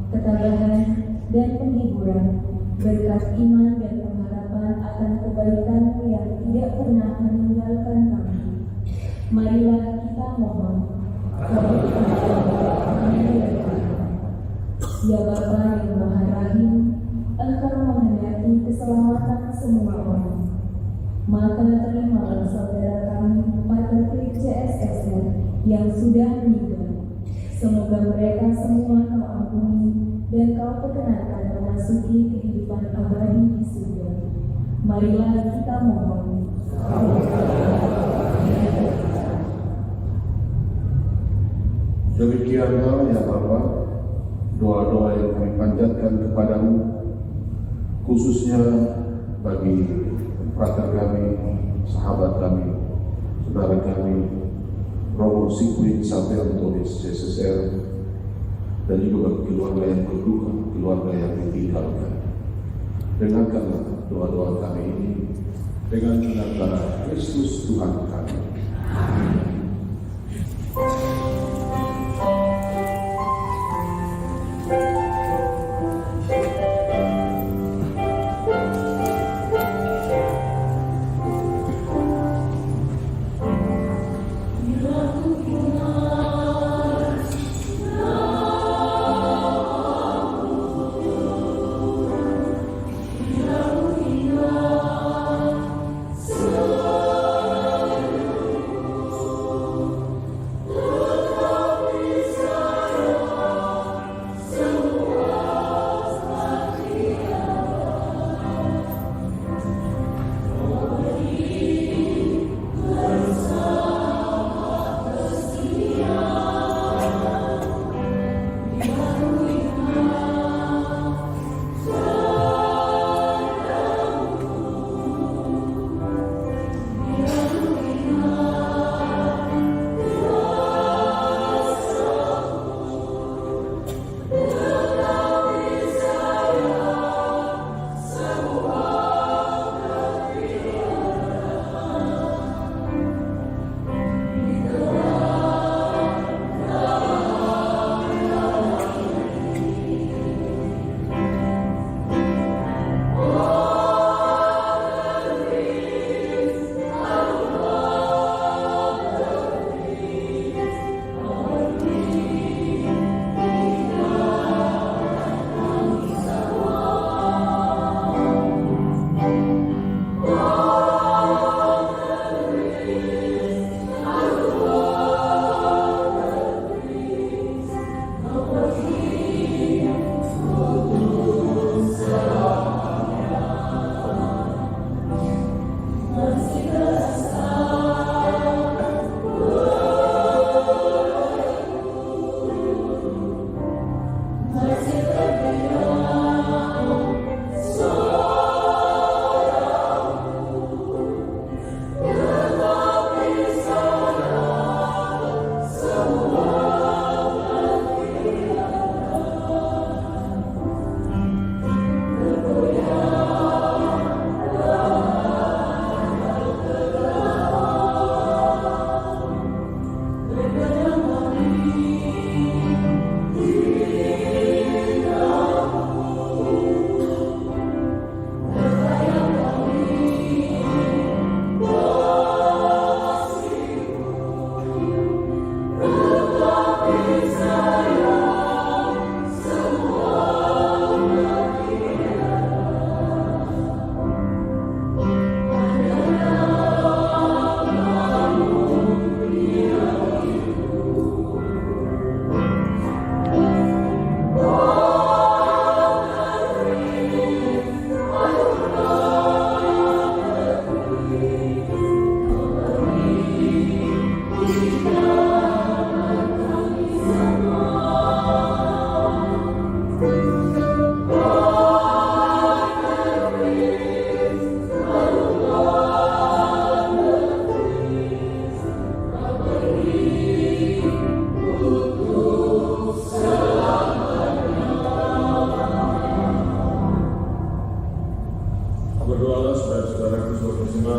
ketabahan, dan penghiburan, berkat iman dan pengharapan akan kebaikan-Mu yang tidak pernah meninggalkan kami. Marilah kita mohon. Ya Bapa yang Maha Rahim, Engkau menghendaki keselamatan semua orang. Maka terimalah saudara kami Pater Fritz CSSN yang sudah meninggal. Semoga mereka semua Kau ampuni dan Kau perkenankan memasuki kehidupan abadi di surga. Marilah kita mohon. Demikianlah ya Bapa, doa-doa yang kami panjatkan kepadamu, khususnya bagi frater kami, sahabat kami, saudara kami, Romo Sigrid sampai Antonis CSSR, dan juga bagi keluarga yang berduka, keluarga yang ditinggalkan. Dengarkanlah doa-doa kami ini dengan nama Kristus Tuhan kami. Amin. Oh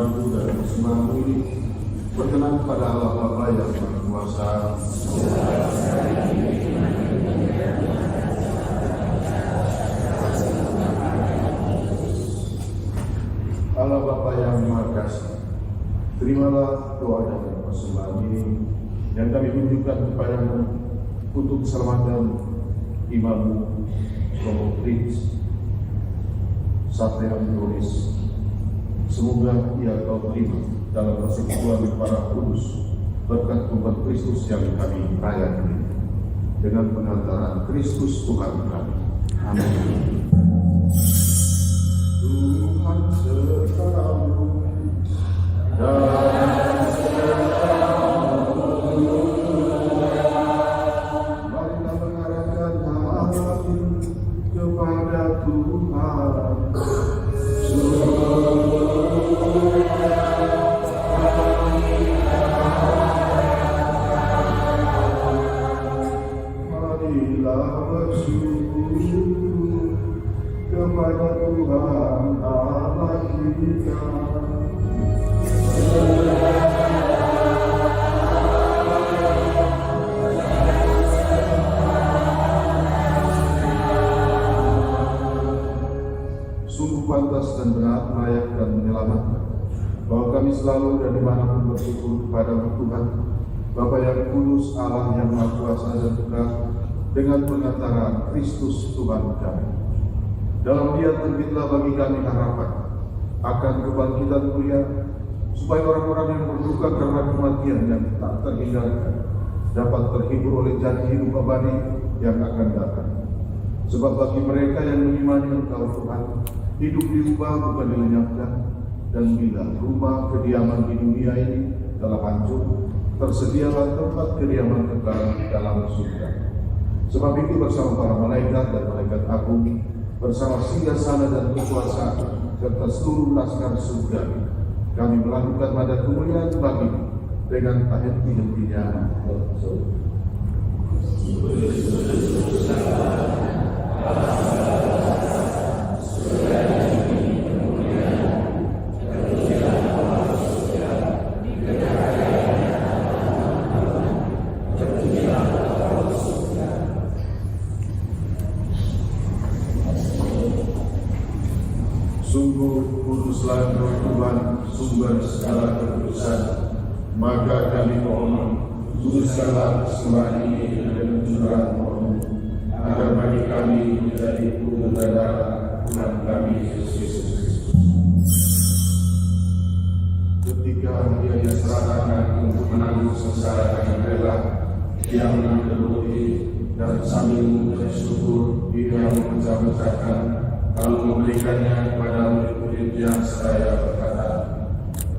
persembahanku dan persembahanmu ini berkenan pada Allah Bapa yang Maha Kuasa. Allah Bapa yang Maha Kasih, terimalah doa dan persembahan ini yang kami tunjukkan kepadamu untuk keselamatan imammu, Romo Prince Satria Antonis. Semoga ia kau terima dalam persekutuan para kudus berkat umat Kristus yang kami rayakan dengan pengantaran Kristus Tuhan kami. Amin. Tuhan sertamu dan sertamu. Marilah mengarahkan hati kepada Tuhan. Marilah bersyukur kepada Tuhan Allah kita. Sungguh pantas dan benar, layak dan menyelamatkan, bahwa kami selalu dan dimanapun bersyukur kepada Tuhan Bapa yang kudus, Allah yang Maha Kuasa dan Tunggal, dengan pengantaran Kristus Tuhan kami. Dalam Dia terbitlah bagi kami harapan akan kebangkitan mulia, supaya orang-orang yang berduka karena kematian yang tak terhindarkan dapat terhibur oleh janji hidup abadi yang akan datang. Sebab bagi mereka yang mengimani Engkau Tuhan, hidup dirubah bukan dilenyapkan, dan bila rumah kediaman di dunia ini telah hancur, tersedialah tempat kediaman kekal dalam surga. Sebab itu bersama para malaikat dan malaikat agung, bersama singgasana dan kekuasaan, serta seluruh laskar surga, kami melakukan pada kemuliaan bagimu dengan tak henti-hentinya. Sungguh kuduslah Tuhan, sumber segala kekudusan. Maka kami mohon, kuduskanlah sembahan ini dengan curahan roh-Mu, agar bagi kami menjadi tubuh dan darah Tuhan kami Yesus Kristus. Ketika Dia diserahkan untuk menanggung sengsara dengan rela, Dia mengambil roti dan sambil mengucap syukur, Dia memecah-mecahkan, lalu memberikannya kepada murid-muridnya seraya berkata,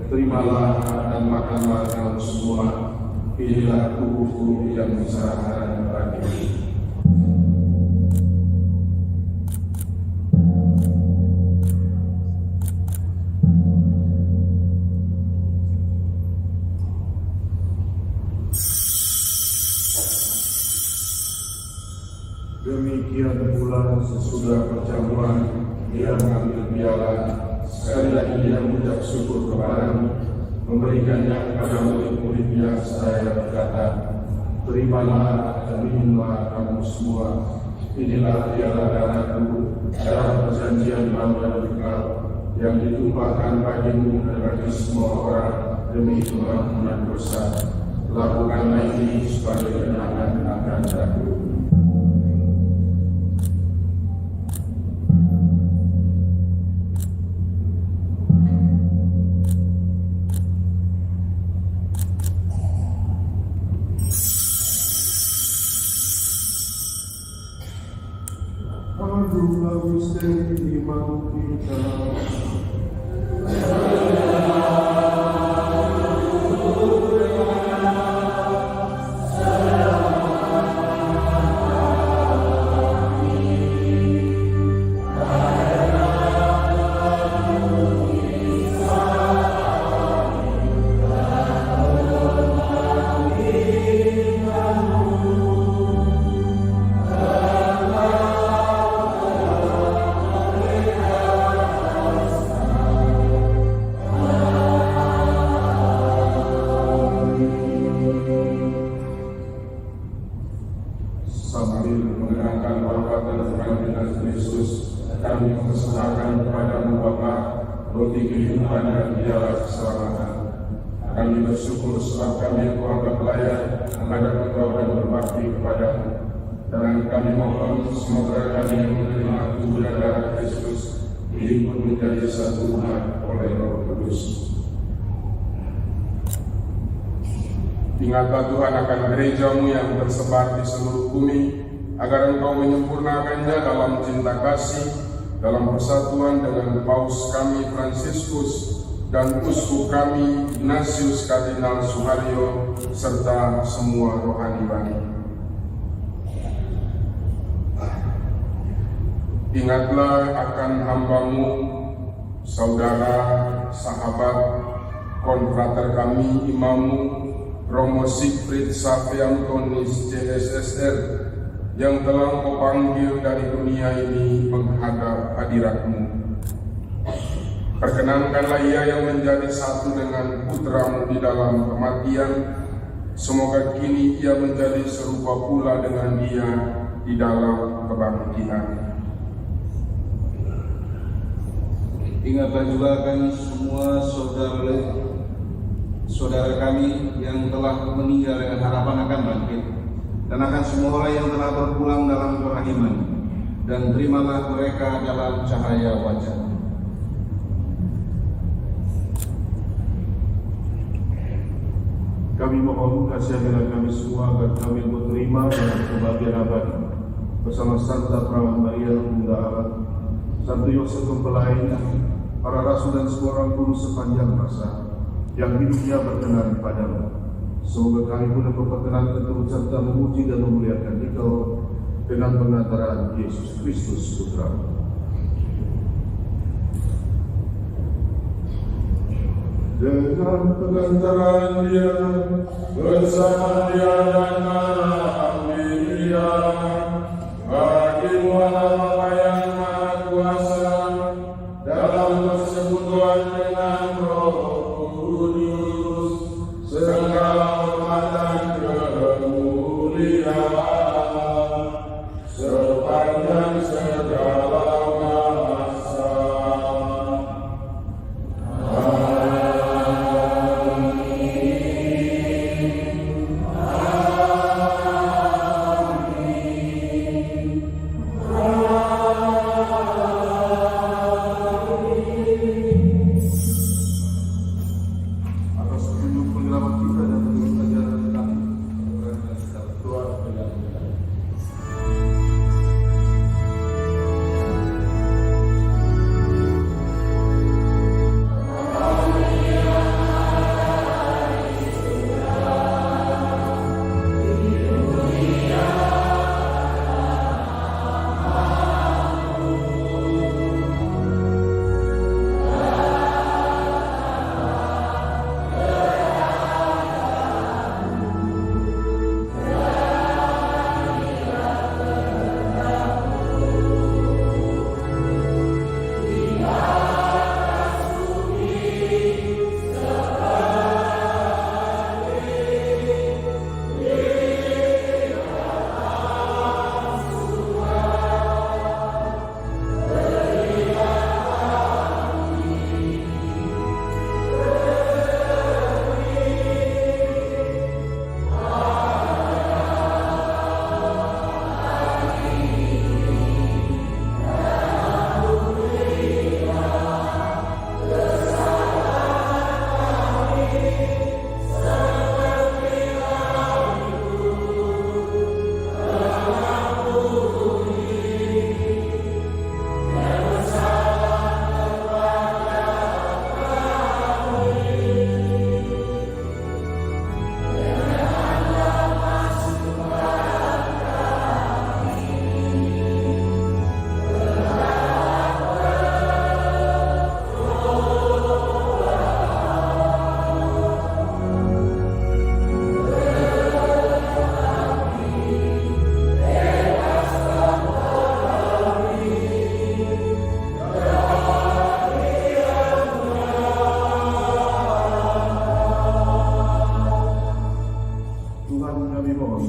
terimalah dan makanlah kamu semua, inilah tubuhku yang diserahkan bagimu. Demikian pula sesudah perjamuan, Dia mengambil piala, sekali lagi Dia mengucap syukur kepadamu, memberikannya kepada murid-muridnya seraya berkata, terimalah dan minumlah kamu semua, inilah piala darahku, darah perjanjian baru dan kekal, yang ditumpahkan bagimu dan bagi semua orang demi pengampunan dosa. Lakukanlah ini sebagai kenangan akan aku. Aduhlah misteri iman kita. menyerahkan kepadamu Bapa roti kehidupan dan dialah keselamatan. Kami bersyukur sebab kami keluarga pelayan menghadap Engkau dan berbakti kepadamu. Dan kami mohon semoga kami menerima tubuh dan darah Kristus dihimpun menjadi satu umat oleh Roh Kudus. Ingatlah Tuhan akan gereja-Mu yang tersebar di seluruh bumi, agar Engkau menyempurnakannya dalam cinta kasih, dalam persatuan dengan Paus kami Fransiskus dan Uskup kami Ignatius Kardinal Suharyo serta semua rohaniwan. Ingatlah akan hamba-Mu, saudara, sahabat, konfrater kami, imam-Mu, Romo Siegfried Safiantonis CSSR, yang telah Engkau panggil dari dunia ini menghadap hadirat-Mu. Perkenankanlah ia yang menjadi satu dengan putra-Mu di dalam kematian. Semoga kini ia menjadi serupa pula dengan Dia di dalam kebangkitan. Ingatlah juga akan semua saudara kami yang telah meninggal dengan harapan akan bangkit, dan akan semua orang yang telah berpulang dalam kerohanian, dan terimalah mereka dalam cahaya wajah. Kami mohon kasihanlah kami semua agar kami menerima dalam kebahagiaan abadi bersama Santa Perawan Maria Bunda Allah, Santo Yosef Mempelai, para rasul dan semua orang kudus sepanjang masa yang hidupnya berkenan padamu. Semoga kami pun berperkenan turut serta memuji dan memuliakan Engkau dengan pengantaran Yesus Kristus Putra-Mu. Dengan pengantaran Dia, bersama Dia dan Alhamdulillah, bagi-Mu Allah Bapa yang Maha Kuasa, dalam persekutuan dengan Roh Kudus, segala hormat dan kemuliaan sepanjang segala masa.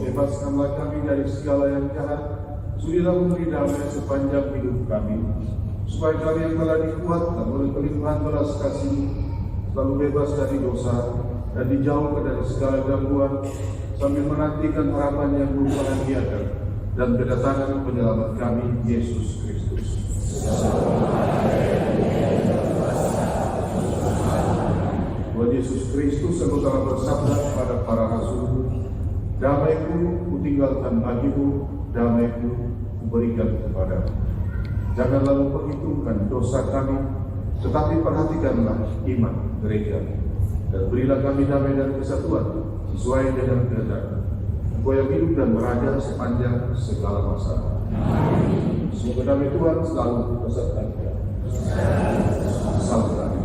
Bebaskanlah kami dari segala yang jahat, sudilah memberi damai sepanjang hidup kami, supaya kami yang telah dikuatkan oleh pelimpahan belas kasih selalu bebas dari dosa dan dijauhkan dari segala gangguan, sambil menantikan harapan yang membahagiakan dan kedatangan penyelamat kami, Yesus Kristus. Tuhan Yesus Kristus yang telah bersabda kepada para rasul, damai-Ku kutinggalkan bagimu, damai-Ku kuberikan kepadamu. Janganlah memperhitungkan dosa kami, tetapi perhatikanlah iman gereja, dan berilah kami damai dan kesatuan sesuai dengan kehendak-Mu. Engkau yang hidup dan berada sepanjang segala masa. Semoga damai Tuhan selalu beserta kita. Salam damai.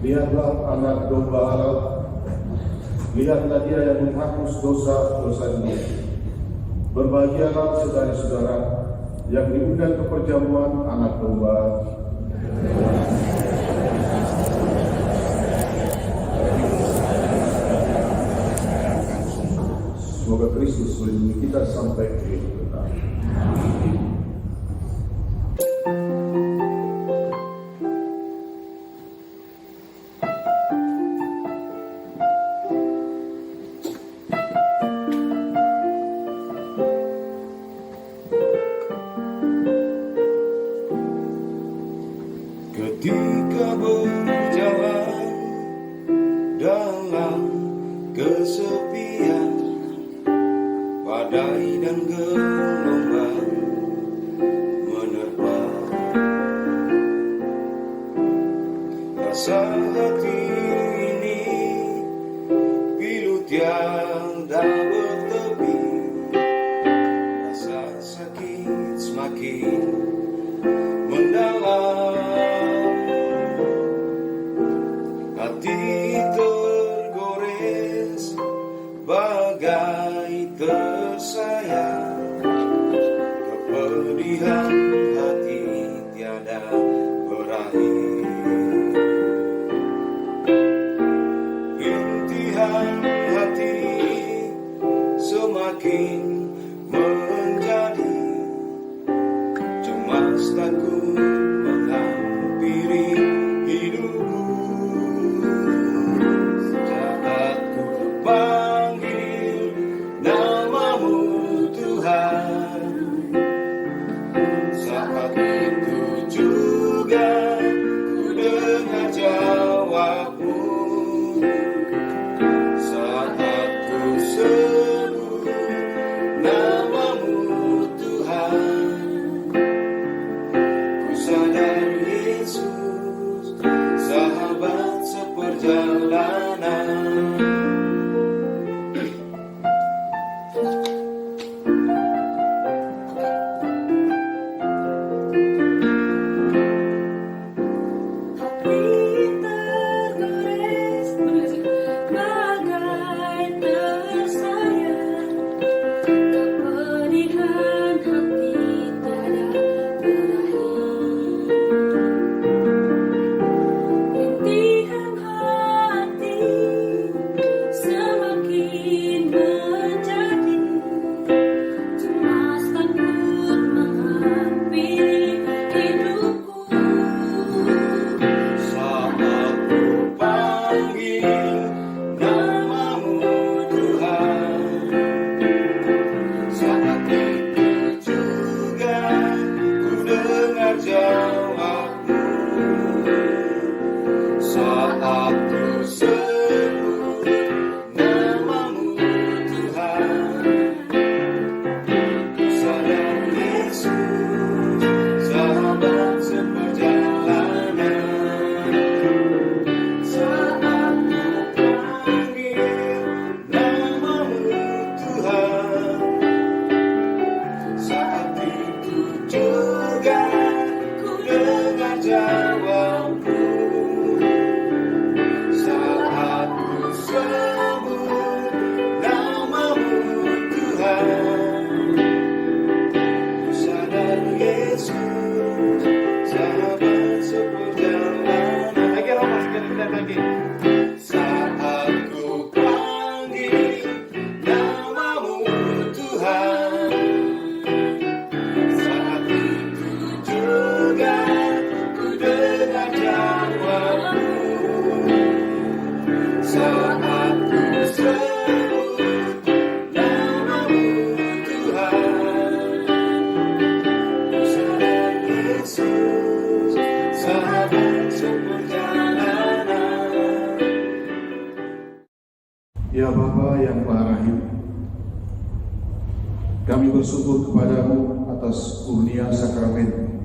Lihatlah anak domba Allah, lihatlah Dia yang menghapus dosa-dosa dunia. Berbahagialah saudara-saudara yang diundang ke perjamuan anak domba. Semoga Kristus melindungi kita sampai ke hidup kekal. Ketika berjalan dalam kesepian, badai dan gelombang menerpa, rasa hati ini pilu tiada bertepi, rasa sakit semakin mendalam. Hati tergores bagai tersayang, kepedihan hati tiada berakhir. Rintihan hati semakin menjadi cemas, takut menghampiri hidupku. Panggil namamu Tuhan, saat itu juga ku dengar jawabmu. Saat ku sebut namamu Tuhan, ku sadar Yesus, sahabat seperjalanan. Yesus, sahabat seperjalanan. Lagi Roma sekali lagi. Saat ku panggil namamu Tuhan, saat itu juga ku dengar jawabmu. Saat ku sebut namamu Tuhan, ku sadar Yesus, sahabat seperjalanan. Ya Bapa yang Maha Rahim, kami bersyukur kepadamu atas kurnia sakramen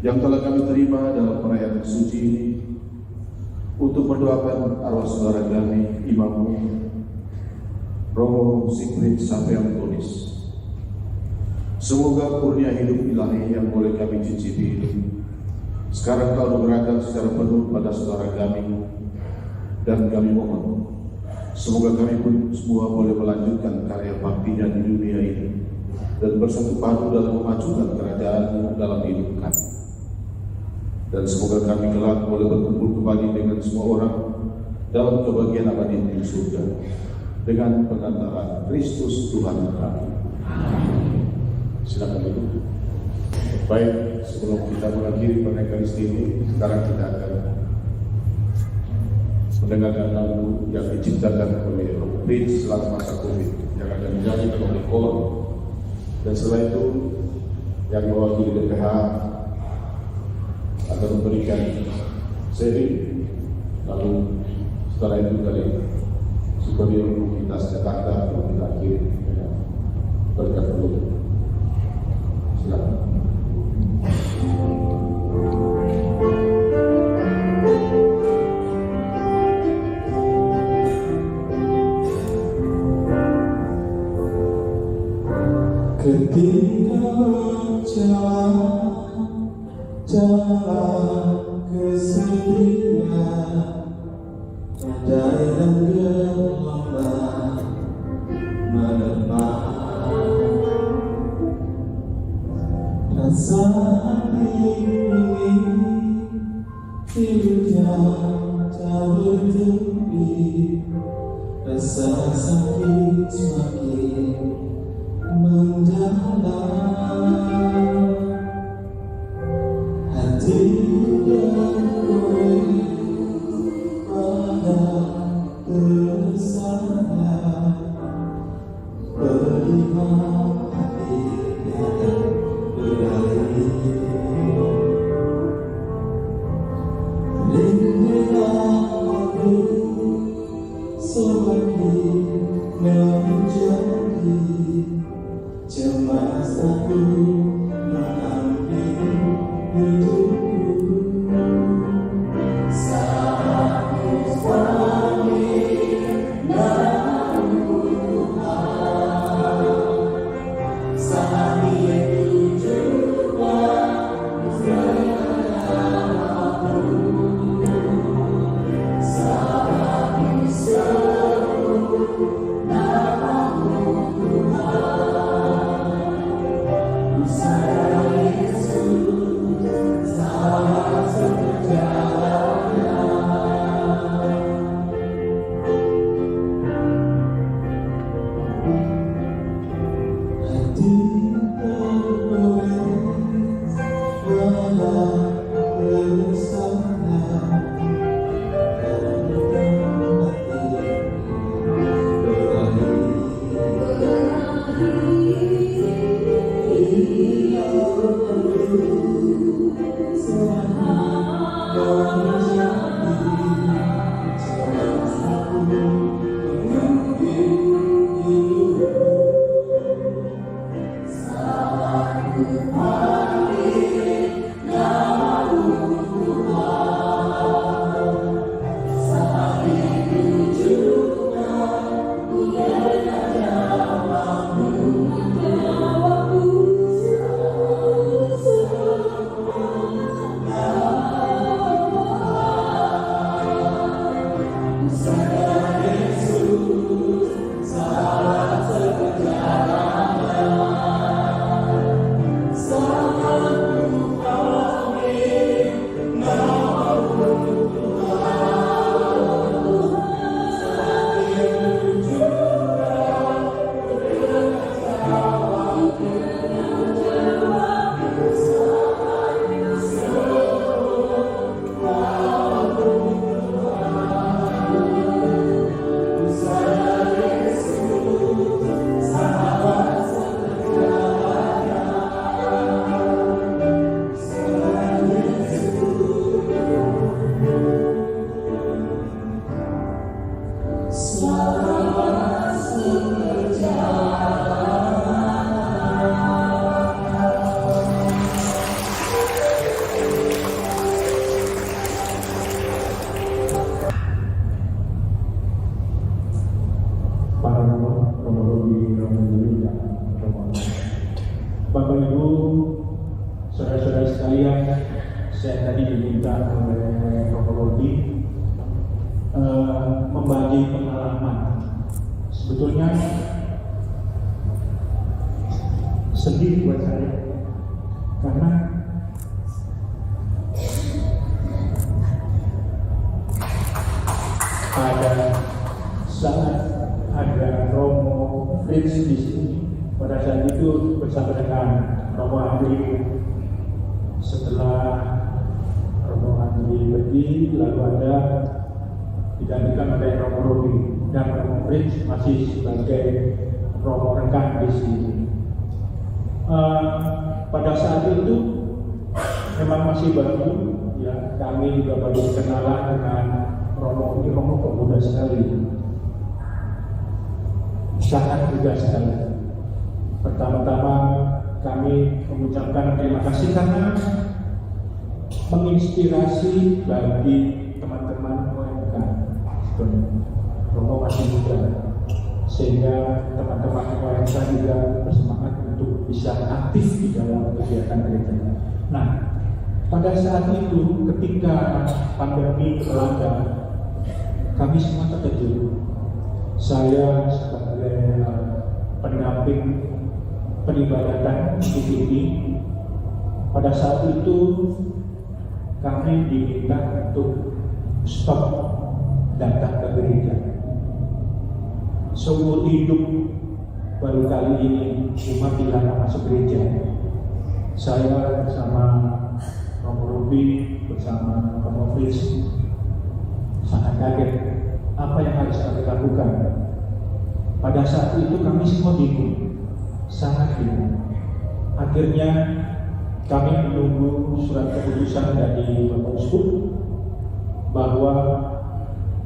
yang telah kami terima dalam perayaan suci ini untuk mendoakan arwah saudara kami, Imam Romo Sigrid Sampai Antonis. Semoga kurnia hidup ilahi yang boleh kami cicipi ini sekarang telah beragam secara penuh pada saudara kami, dan kami mohon semoga kami pun semua boleh melanjutkan karya baktinya di dunia ini dan bersatu padu dalam memajukan kerajaan dalam hidup kami. Dan semoga kami kelak boleh berkumpul kembali dengan semua orang dalam kebahagiaan abadi di surga dengan pengantaran Kristus Tuhan kami. Silakan duduk. Baik, sebelum kita mengakhiri pernikahan ini, sekarang kita akan mendengarkan lagu yang diciptakan oleh Prince selama masa Covid yang akan dinyanyikan oleh Kor, dan setelah itu yang mewakili DPH akan memberikan seri, lalu setelah itu dari Superior Komunitas Jakarta yang kita akhiri dengan berkat penutup. Silakan. Ketika jalan kesedihan, badai dan gelombang menerpa, rasa ini hidupnya tak bertepi, rasa sakit semakin mendalam, hati bergoyang pada tersana, melihat hati yang berakhir. Lindungilah aku semakin menjadi cemas, aku mengambil hidupku. Saat ku panggil namamu Tuhan, saat itu juga ku dengar jawabmu. Saat ku sebut namamu Tuhan, sadar Yesus, sahabat seperjalanan. Hati tergores pada tersana, karena hati berakhir. Saat ku panggil namamu Tuhan, sekalian, saya tadi diminta oleh Romo Robi membagi pengalaman. Sebetulnya sedih buat saya karena pada saat ada Romo Fritz di sini, pada saat itu bersama dengan Romo Andri, setelah Romo Andri pergi, lalu ada digantikan oleh Romo Robi dan Romo Fritz masih sebagai Romo rekan di sini. Pada saat itu memang masih baru, ya kami juga baru kenalan dengan Romo ini. Romo kok muda sekali, sangat muda sekali. Pertama-tama kami mengucapkan terima kasih karena menginspirasi bagi teman-teman OMK. Romo masih muda, sehingga teman-teman OMK juga bersemangat untuk bisa aktif di dalam kegiatan gereja. Nah, pada saat itu ketika pandemi melanda, kami semua terkejut. Saya sebagai pendamping peribadatan GPI, pada saat itu kami diminta untuk stop datang ke gereja. Seumur hidup baru kali ini umat dilarang masuk gereja. Saya bersama Romo Robi, bersama Romo Fritz sangat kaget apa yang harus kami lakukan. Pada saat itu kami semua bingung, sangat bingung. Akhirnya kami menunggu surat keputusan dari Bapak Uskup bahwa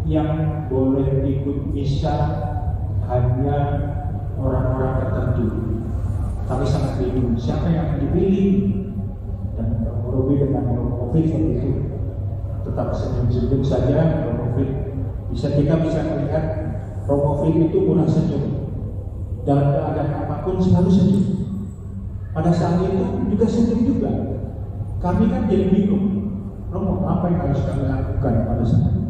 yang boleh ikut misa hanya orang-orang tertentu. Kami sangat bingung siapa yang akan dipilih, dan Romo Robi dengan Romo Fritz itu tetap senyum-senyum saja. Romo Fritz kita bisa melihat Romo Fritz itu murah senyum, dalam keadaan apapun selalu senyum. Pada saat itu juga senyum juga. Kami kan jadi bingung, Romo apa yang harus kami lakukan pada saat itu.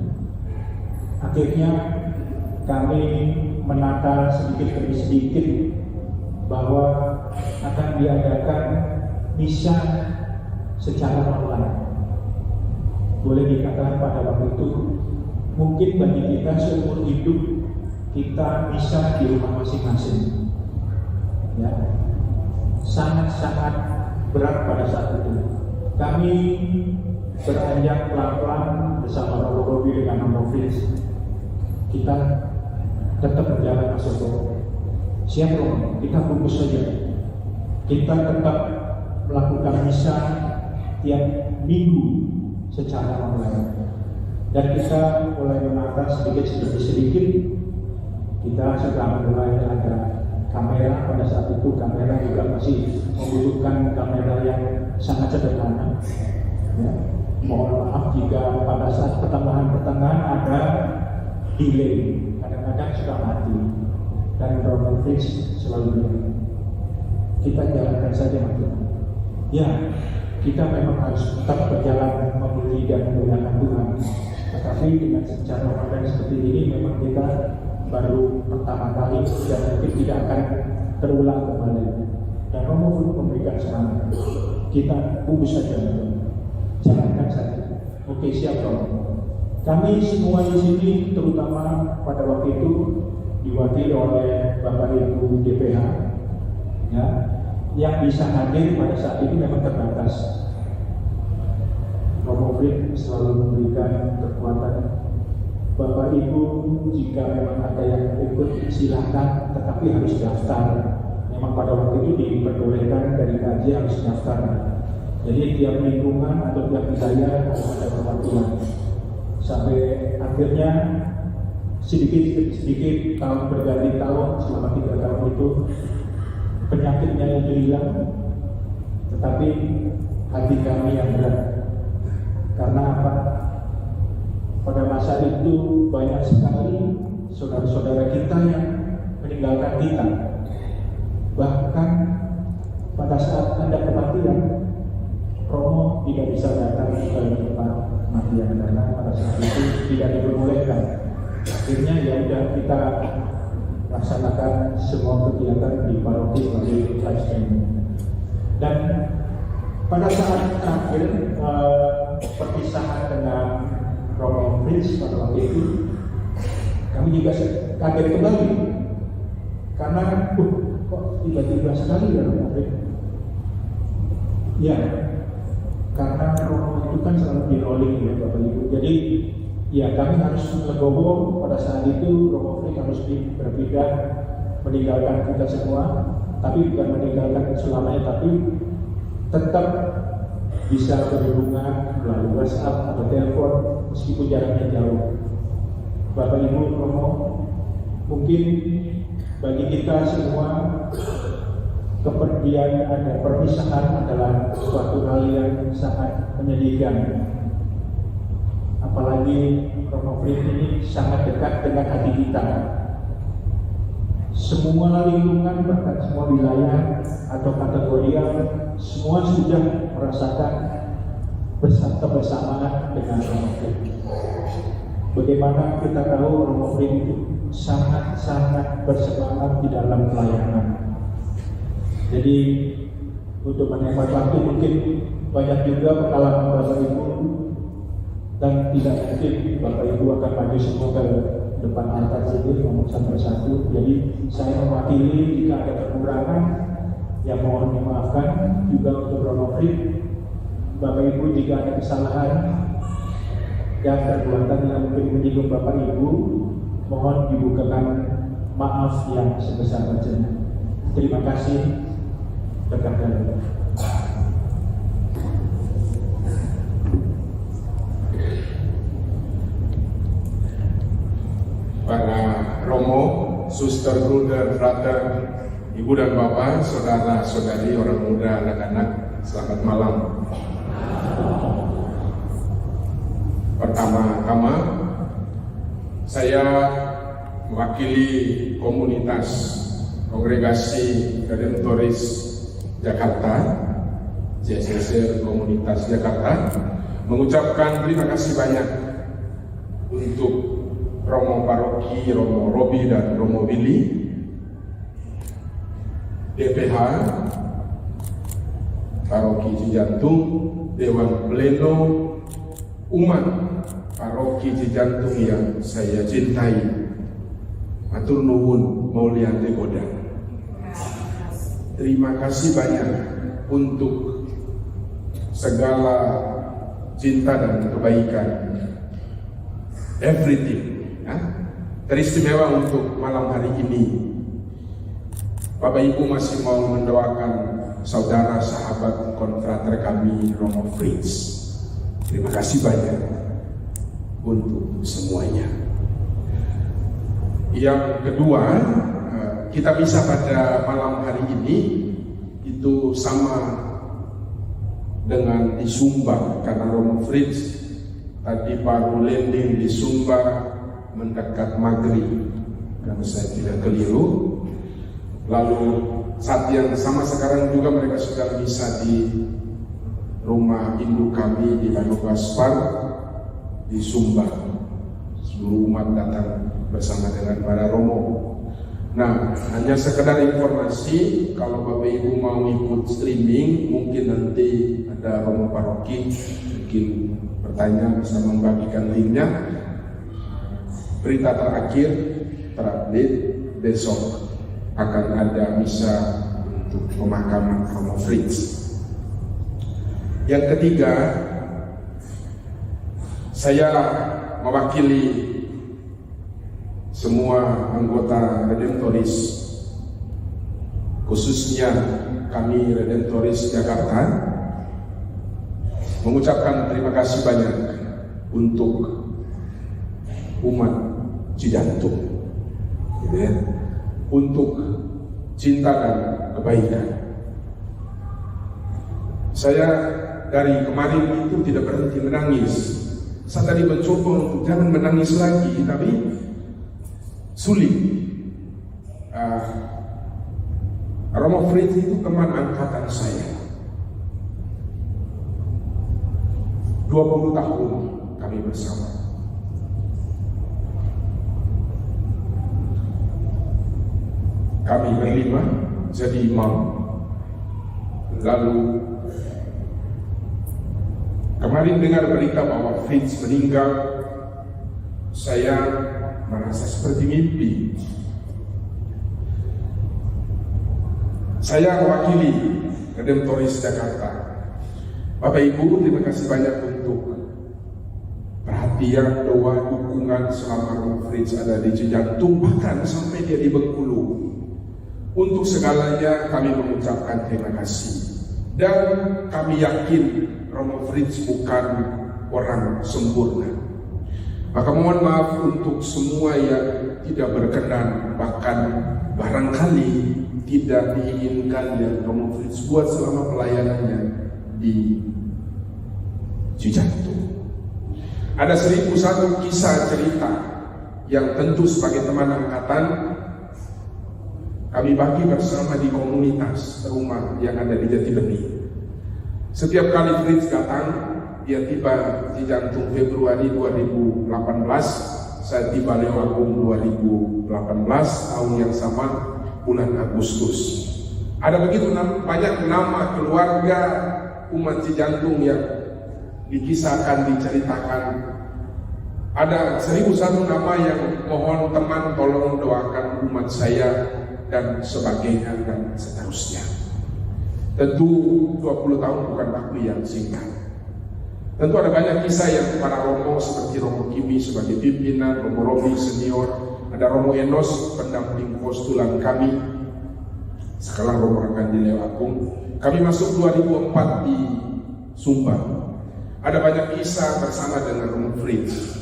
Akhirnya kami menata sedikit demi sedikit bahwa akan diadakan misa secara online. Boleh dikatakan pada waktu itu mungkin bagi kita seumur hidup kita misa di rumah masing-masing. Ya, sangat-sangat berat pada saat itu. Kami beranjak pelan-pelan bersama Romo Robi dengan Romo Fritz. Kita tetap berjalan masuk. Siap Romo, kita fokus saja. Kita tetap melakukan misa tiap minggu secara online. Dan kita mulai menata sedikit demi sedikit. Kita sudah mulai ada kamera. Pada saat itu kamera juga masih membutuhkan kamera yang sangat sederhana. Ya. Mohon maaf jika pada saat pertengahan ada delay, kadang-kadang sudah mati. Dan Romo Fritz selalu bilang, kita jalankan saja mati. Ya, kita memang harus tetap berjalan memuji dan memuliakan Tuhan. Tetapi dengan secara online seperti ini memang kita baru pertama kali dan mungkin tidak akan terulang kembali. Dan Romo pun memberikan semangat. Kita fokus saja, jalankan saja. Oke, siap Romo. Kami semua di sini, terutama pada waktu itu diwakili oleh Bapak Ibu DPH, ya, yang bisa hadir pada saat itu memang terbatas. Romo Fritz selalu memberikan kekuatan. Bapak Ibu jika memang ada yang ikut silakan, tetapi harus daftar. Memang pada waktu itu diperbolehkan dari KJ harus daftar. Jadi tiap lingkungan atau tiap wilayah harus ada perwakilan. Sampai akhirnya sedikit tahun berganti tahun, selama 3 tahun itu penyakitnya itu hilang, tetapi hati kami yang berat. Karena apa? Pada masa itu banyak sekali saudara-saudara kita yang meninggalkan kita. Bahkan pada saat ada kematian, Romo tidak bisa datang ke tempat kematian karena pada saat itu tidak diperbolehkan. Akhirnya ya udah kita laksanakan semua kegiatan di paroki melalui live streaming. Dan pada saat terakhir perpisahan dengan Romo Fritz pada waktu itu, kami juga kaget kembali karena kok tiba-tiba sekali ya Romo Fritz. Ya, karena Romo itu kan selalu di rolling ya Bapak Ibu. Jadi ya kami harus legowo pada saat itu Romo Fritz harus berpindah meninggalkan kita semua, tapi bukan meninggalkan selamanya, tapi tetap bisa berhubungan melalui WhatsApp atau telepon meskipun jaraknya jauh. Bapak Ibu Romo, mungkin bagi kita semua kepergian ada perpisahan adalah suatu hal yang sangat menyedihkan. Apalagi Romo Fritz ini sangat dekat dengan hati kita. Semua lingkungan, bahkan semua wilayah atau kategorial, semua sudah merasakan kebersamaan dengan Romo Fritz. Bagaimana kita tahu Romo Fritz itu sangat-sangat bersemangat di dalam pelayanan. Jadi untuk menghemat waktu mungkin banyak juga pengalaman Bapak Ibu, dan tidak mungkin Bapak Ibu akan maju semua ke depan altar sini ngomong satu persatu. Jadi saya mewakili jika ada kekurangan yang mohon dimaafkan juga untuk Romo Fritz. Bapak Ibu jika ada kesalahan dan perbuatan yang mungkin menyinggung Bapak Ibu, mohon dibukakan maaf yang sebesar-besarnya. Terima kasih. Berkata para Romo, suster, bruder, frater, ibu dan bapak, saudara, saudari, orang muda, anak-anak, selamat malam. Pertama-tama, saya mewakili komunitas Kongregasi Redentoris Jakarta, CSSR Komunitas Jakarta, mengucapkan terima kasih banyak untuk Romo Paroki, Romo Robi dan Romo Billy, DPH, Paroki Cijantung, Dewan Pleno, umat Paroki Cijantung yang saya cintai. Matur nuwun Mauliante Godang. Terima kasih banyak untuk segala cinta dan kebaikan, everything, ya. Teristimewa untuk malam hari ini. Bapak Ibu masih mau mendoakan saudara, sahabat, konfrater kami Romo Fritz. Terima kasih banyak untuk semuanya. Yang kedua, kita bisa pada malam hari ini itu sama dengan di Sumba, karena Romo Fritz tadi baru landing di Sumba mendekat maghrib, kalau saya tidak keliru. Lalu saat yang sama sekarang juga mereka sudah bisa di rumah induk kami di Manogaspar di Sumba. Seluruh umat datang bersama dengan para Romo. Nah, hanya sekedar informasi, kalau Bapak Ibu mau ikut streaming, mungkin nanti ada Romo Paroki, mungkin bertanya bisa membagikan linknya. Berita terakhir, terupdate, besok akan ada misa untuk pemakaman Romo Fritz. Yang ketiga, saya mewakili semua anggota Redentoris, khususnya kami Redentoris Jakarta, mengucapkan terima kasih banyak untuk umat Cijantung, gitu ya, untuk cinta dan kebaikan. Saya dari kemarin itu tidak berhenti menangis. Saya tadi mencoba untuk jangan menangis lagi, tapi sulit. Romo Fritz itu teman angkatan saya. 20 tahun kami bersama. Kami berlima jadi imam. Lalu kemarin dengar berita bahwa Fritz meninggal, saya merasa seperti mimpi. Saya mewakili Redemptoris Jakarta. Bapak Ibu, terima kasih banyak untuk perhatian, doa, dukungan selama Fritz ada di Cijantung, bahkan sampai dia di Bengkulu. Untuk segalanya kami mengucapkan terima kasih. Dan kami yakin Romo Fritz bukan orang sempurna. Maka mohon maaf untuk semua yang tidak berkenan, bahkan barangkali tidak diinginkan yang Romo Fritz buat selama pelayanannya di Cijantung. Ada 1001 kisah cerita yang tentu sebagai teman angkatan kami bagi bersama di komunitas rumah yang ada di Jatibening. Setiap kali Fritz datang, dia tiba di Cijantung Februari 2018, saya tiba Lewakung 2018, tahun yang sama bulan Agustus. Ada begitu banyak nama keluarga umat Cijantung yang dikisahkan, diceritakan. Ada 1001 nama yang mohon teman tolong doakan umat saya dan sebagainya dan seterusnya. Tentu 20 tahun bukan waktu yang singkat. Tentu ada banyak kisah yang para Romo seperti Romo Kimi sebagai pimpinan, Romo Robi senior, ada Romo Enos pendamping postulan kami, sekarang Romo Rangandi Lewakung. Kami masuk 2004 di Sumbar. Ada banyak kisah bersama dengan Romo Fritz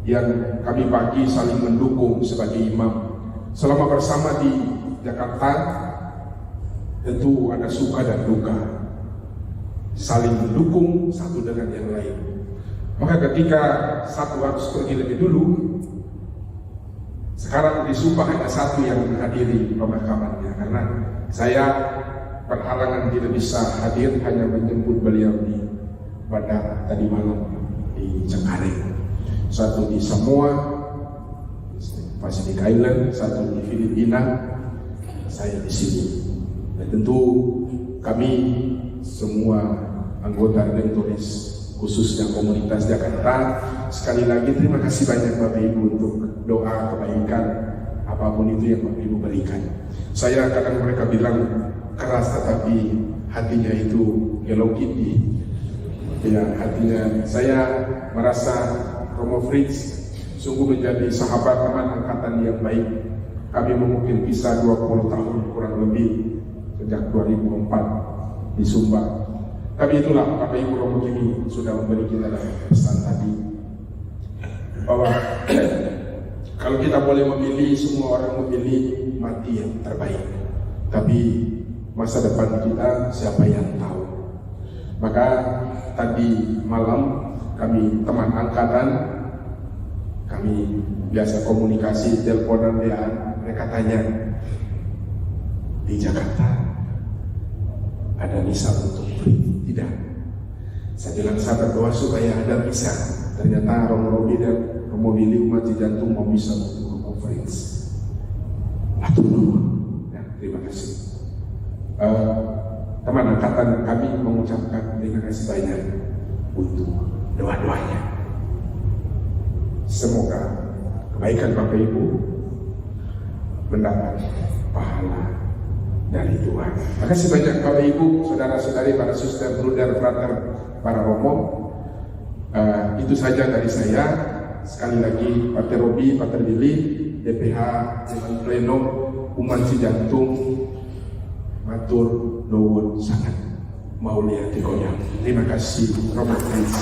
yang kami bagi saling mendukung sebagai imam. Selama bersama di Jakarta, tentu ada suka dan duka, saling mendukung satu dengan yang lain. Maka ketika satu harus pergi lebih dulu, sekarang di Sumbar hanya satu yang menghadiri pemakamannya, karena saya berhalangan tidak bisa hadir, hanya menjemput beliau di Bandara tadi malam di Cengkareng. Satu di Samoa, Pacific Island, satu di Filipina, saya di sini. Dan tentu kami semua anggota Redemptoris, khususnya komunitas Jakarta, sekali lagi terima kasih banyak Bapak Ibu untuk doa kebaikan apapun itu yang Bapak Ibu berikan. Saya kadang mereka bilang keras, tetapi hatinya itu Hello Kitty. Ya, hatinya saya merasa Romo Fritz sungguh menjadi sahabat teman angkatan yang baik. Kami mungkin bisa 20 tahun kurang lebih sejak 2004 di Sumbar. Tapi itulah Bapak Ibu Romo Kimi sudah memberi kita pesan tadi bahwa kalau kita boleh memilih, semua orang memilih mati yang terbaik. Tapi masa depan kita siapa yang tahu. Maka tadi malam kami teman angkatan, kami biasa komunikasi, teleponan, mereka tanya, di Jakarta ada misa untuk Fritz? Tidak. Saya bilang saya berdoa supaya ada misa. Ternyata Romo Robi dan Romo Willy umat Cijantung mau misa untuk Romo Fritz. Atur dulu. Ya, terima kasih. Teman angkatan kami mengucapkan terima kasih banyak untuk doa-doanya. Semoga kebaikan Bapak Ibu mendapat pahala dari Tuhan. Terima kasih banyak Bapak Ibu, saudara-saudari, para suster, bruder, frater, para Romo. Itu saja dari saya. Sekali lagi, Pater Robi, Pater Willy, DPH, Dewan Pleno, umat Cijantung, matur nuwun sangat maulia tikonya. Terima kasih Romo Fritz.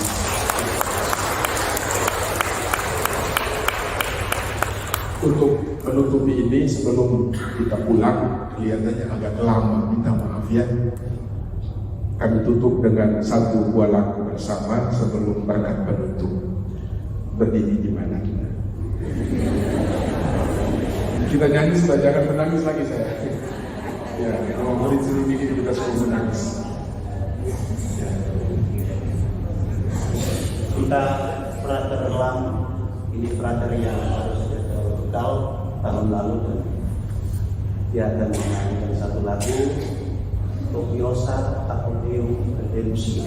Untuk menutupi ini sebelum kita pulang, kelihatannya agak lama, minta maaf ya. Kami tutup dengan satu buah lagu bersama sebelum berkat penutup. Berdiri di mana kita? Kita nyanyi sudah, jangan menangis lagi saya. Ya, kalau murid suruh bikin kita suruh menangis. Ya. kita frater Lam, ini frater yang harus saja bekal tahun lalu, dan dia akan menyanyikan satu lagu Tokiosa Takodeum Redemption.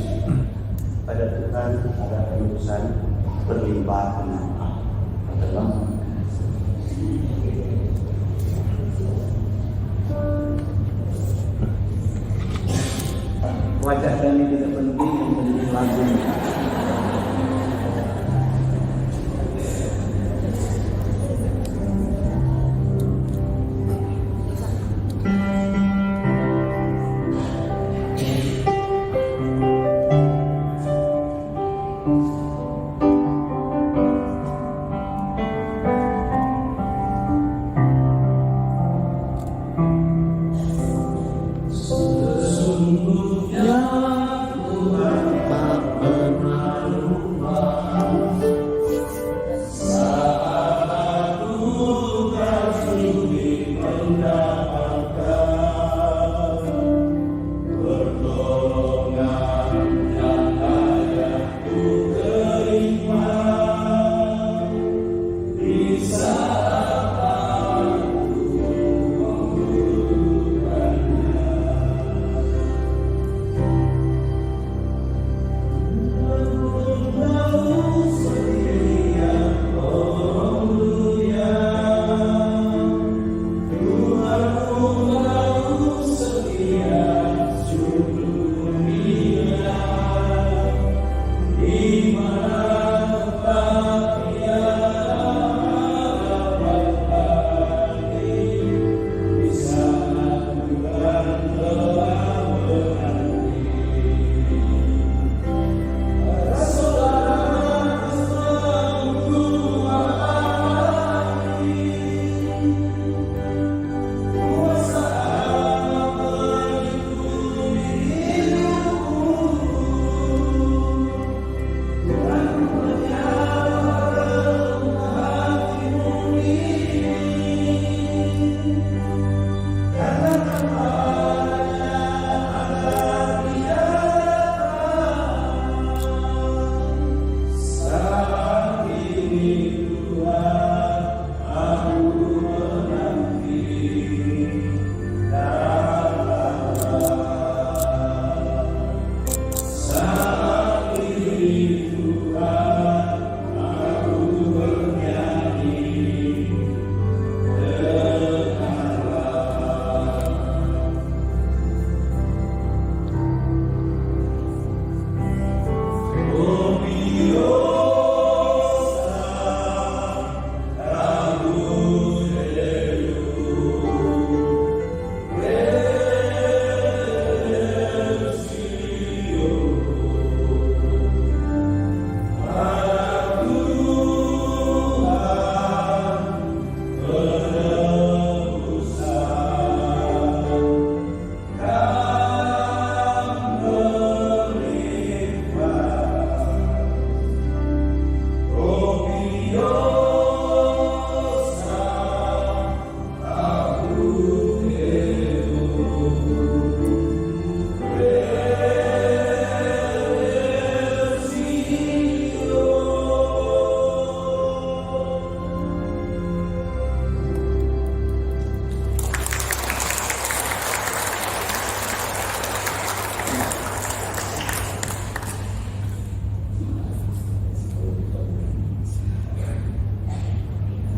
Pada Tuhan ada penebusan berlimpah dalam wajah kami tidak penting yang penting lagu.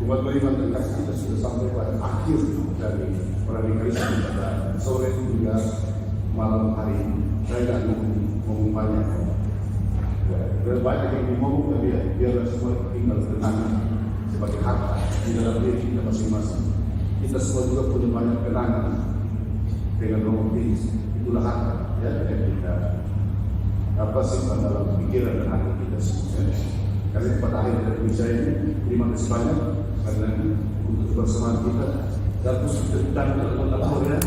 Umat beriman dan kasih kita sudah sampai pada akhir dari radikalisme pada sore hingga malam hari ini. Saya tidak ngomong banyak. Banyak yang ngomong, tapi biarlah semua tinggal kenangan sebagai harta di dalam diri kita masing-masing. Kita semua juga punya banyak kenangan dengan Romo Filis. Itulah harta ya, yang kita simpan dalam pikiran dan hati kita semua. Karena pada akhir dari saya ini, terima kasih banyak karena untuk kebersamaan kita dan terus kita dalam ya.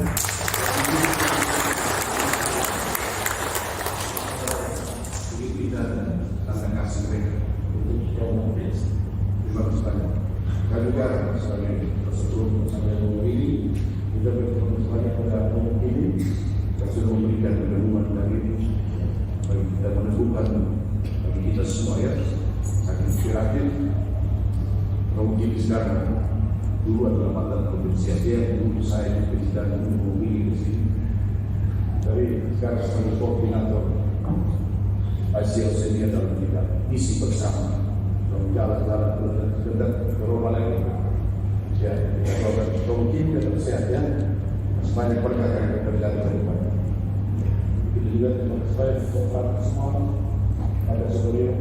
Jadi kita akan kasih mereka untuk Romo Filis. Terima kasih banyak. Dan juga sebagai prosedur sampai Romo ini, kita berterima kasih banyak kepada Romo ini yang sudah memberikan kebenaran dari bagi dan meneguhkan bagi kita semua ya. Saya inspiratif. Mungkin sekarang dulu adalah mantan provinsi Aceh, dulu saya di presiden memilih di sini. Tapi sekarang sebagai koordinator Asia Oceania dalam kita visi bersama dalam jalan-jalan ke Roma lagi. Ya, kita doakan mungkin dan sehat ya. Sebanyak berkah yang akan terjadi ke depan. Itu juga terima kasih kepada semua ada seluruh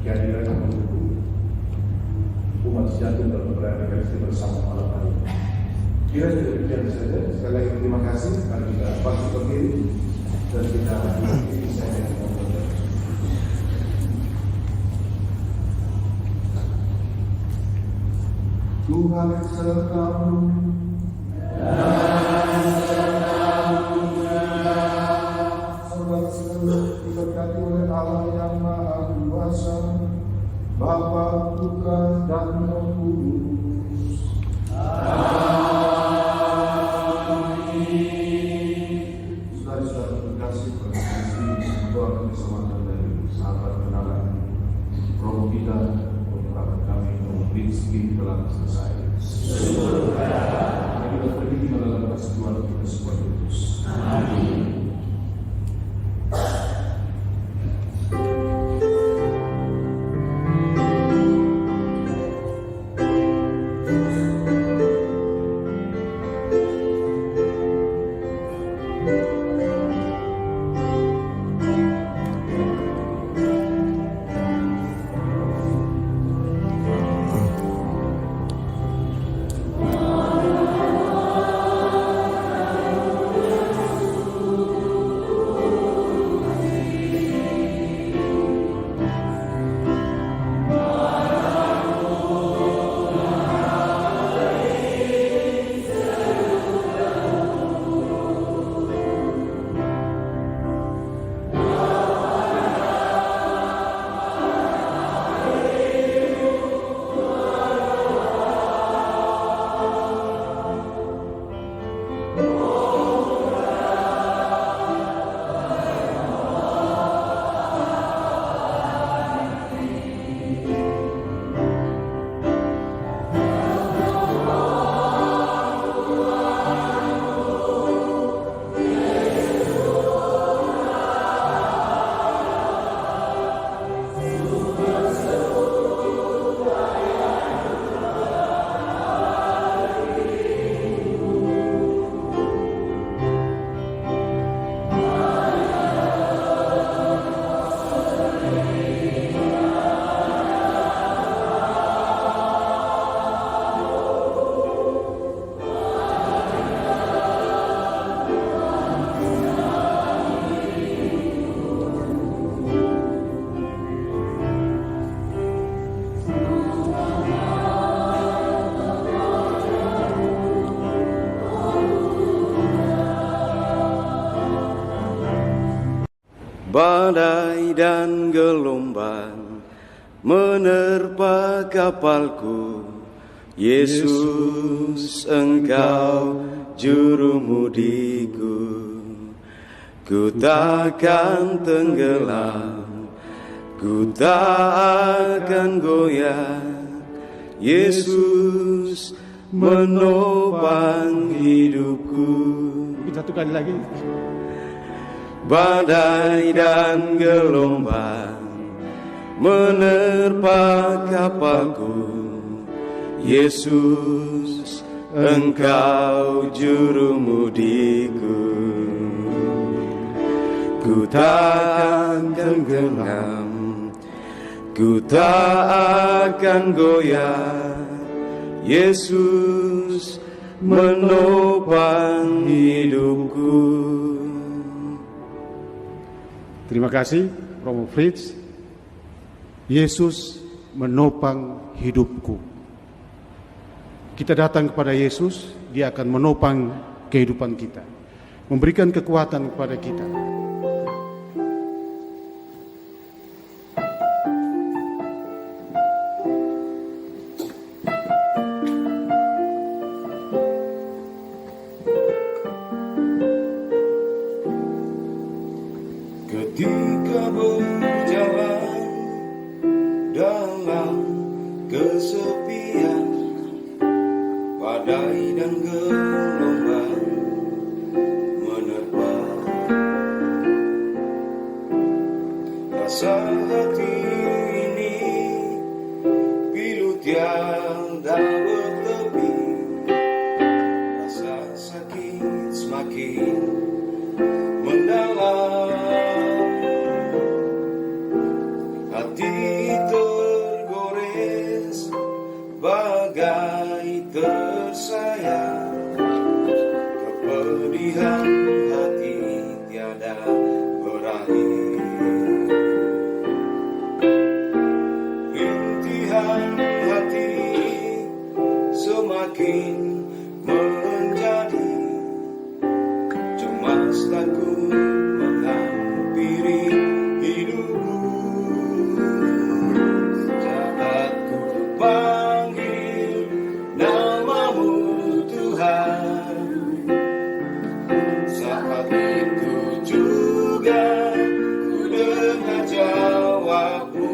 kehadiran yang mendukung umat sejahtera dalam berada bersama malam hari. Kira-kira demikian saja. Sekali lagi terima kasih. Mari kita bangkit berdiri dan kita ini saya yang memperbaiki. Tuhan sertamu dan sertamu saudara-saudara diberkati oleh Allah yang Maha Kuasa, Bapa, Putra, dan Roh Kudus. Saudara-saudara terkasih, doakan keselamatan dari sahabat kenalan Romo kita, beberapa kami miskin telah selesai. Mari kita pergi di dalam persekutuan kita semua kudus. Amin. Badai dan gelombang menerpa kapalku, Yesus, Engkau jurumudiku. Ku takkan tenggelam, ku tak akan goyah, Yesus menopang hidupku. Satu kali lagi. Badai dan gelombang menerpa kapalku, Yesus, Engkau jurumudiku. Ku tak akan tenggelam, ku tak akan goyah, Yesus menopang hidupku. Terima kasih, Romo Fritz. Yesus menopang hidupku. Kita datang kepada Yesus, Dia akan menopang kehidupan kita, memberikan kekuatan kepada kita. Ketika dalam kesepian, badai dan gelombang menerpa. Rasa hati ini pilu tiada berlebih, rasa sakit semakin mendalam. Hati tergores bagai tersayang, kepedihan hati tiada berakhir. Rintihan hati semakin menjadi cemas, takut menghampiri hidupku. Saat ku panggil namamu Tuhan, saat itu juga ku dengar jawabmu.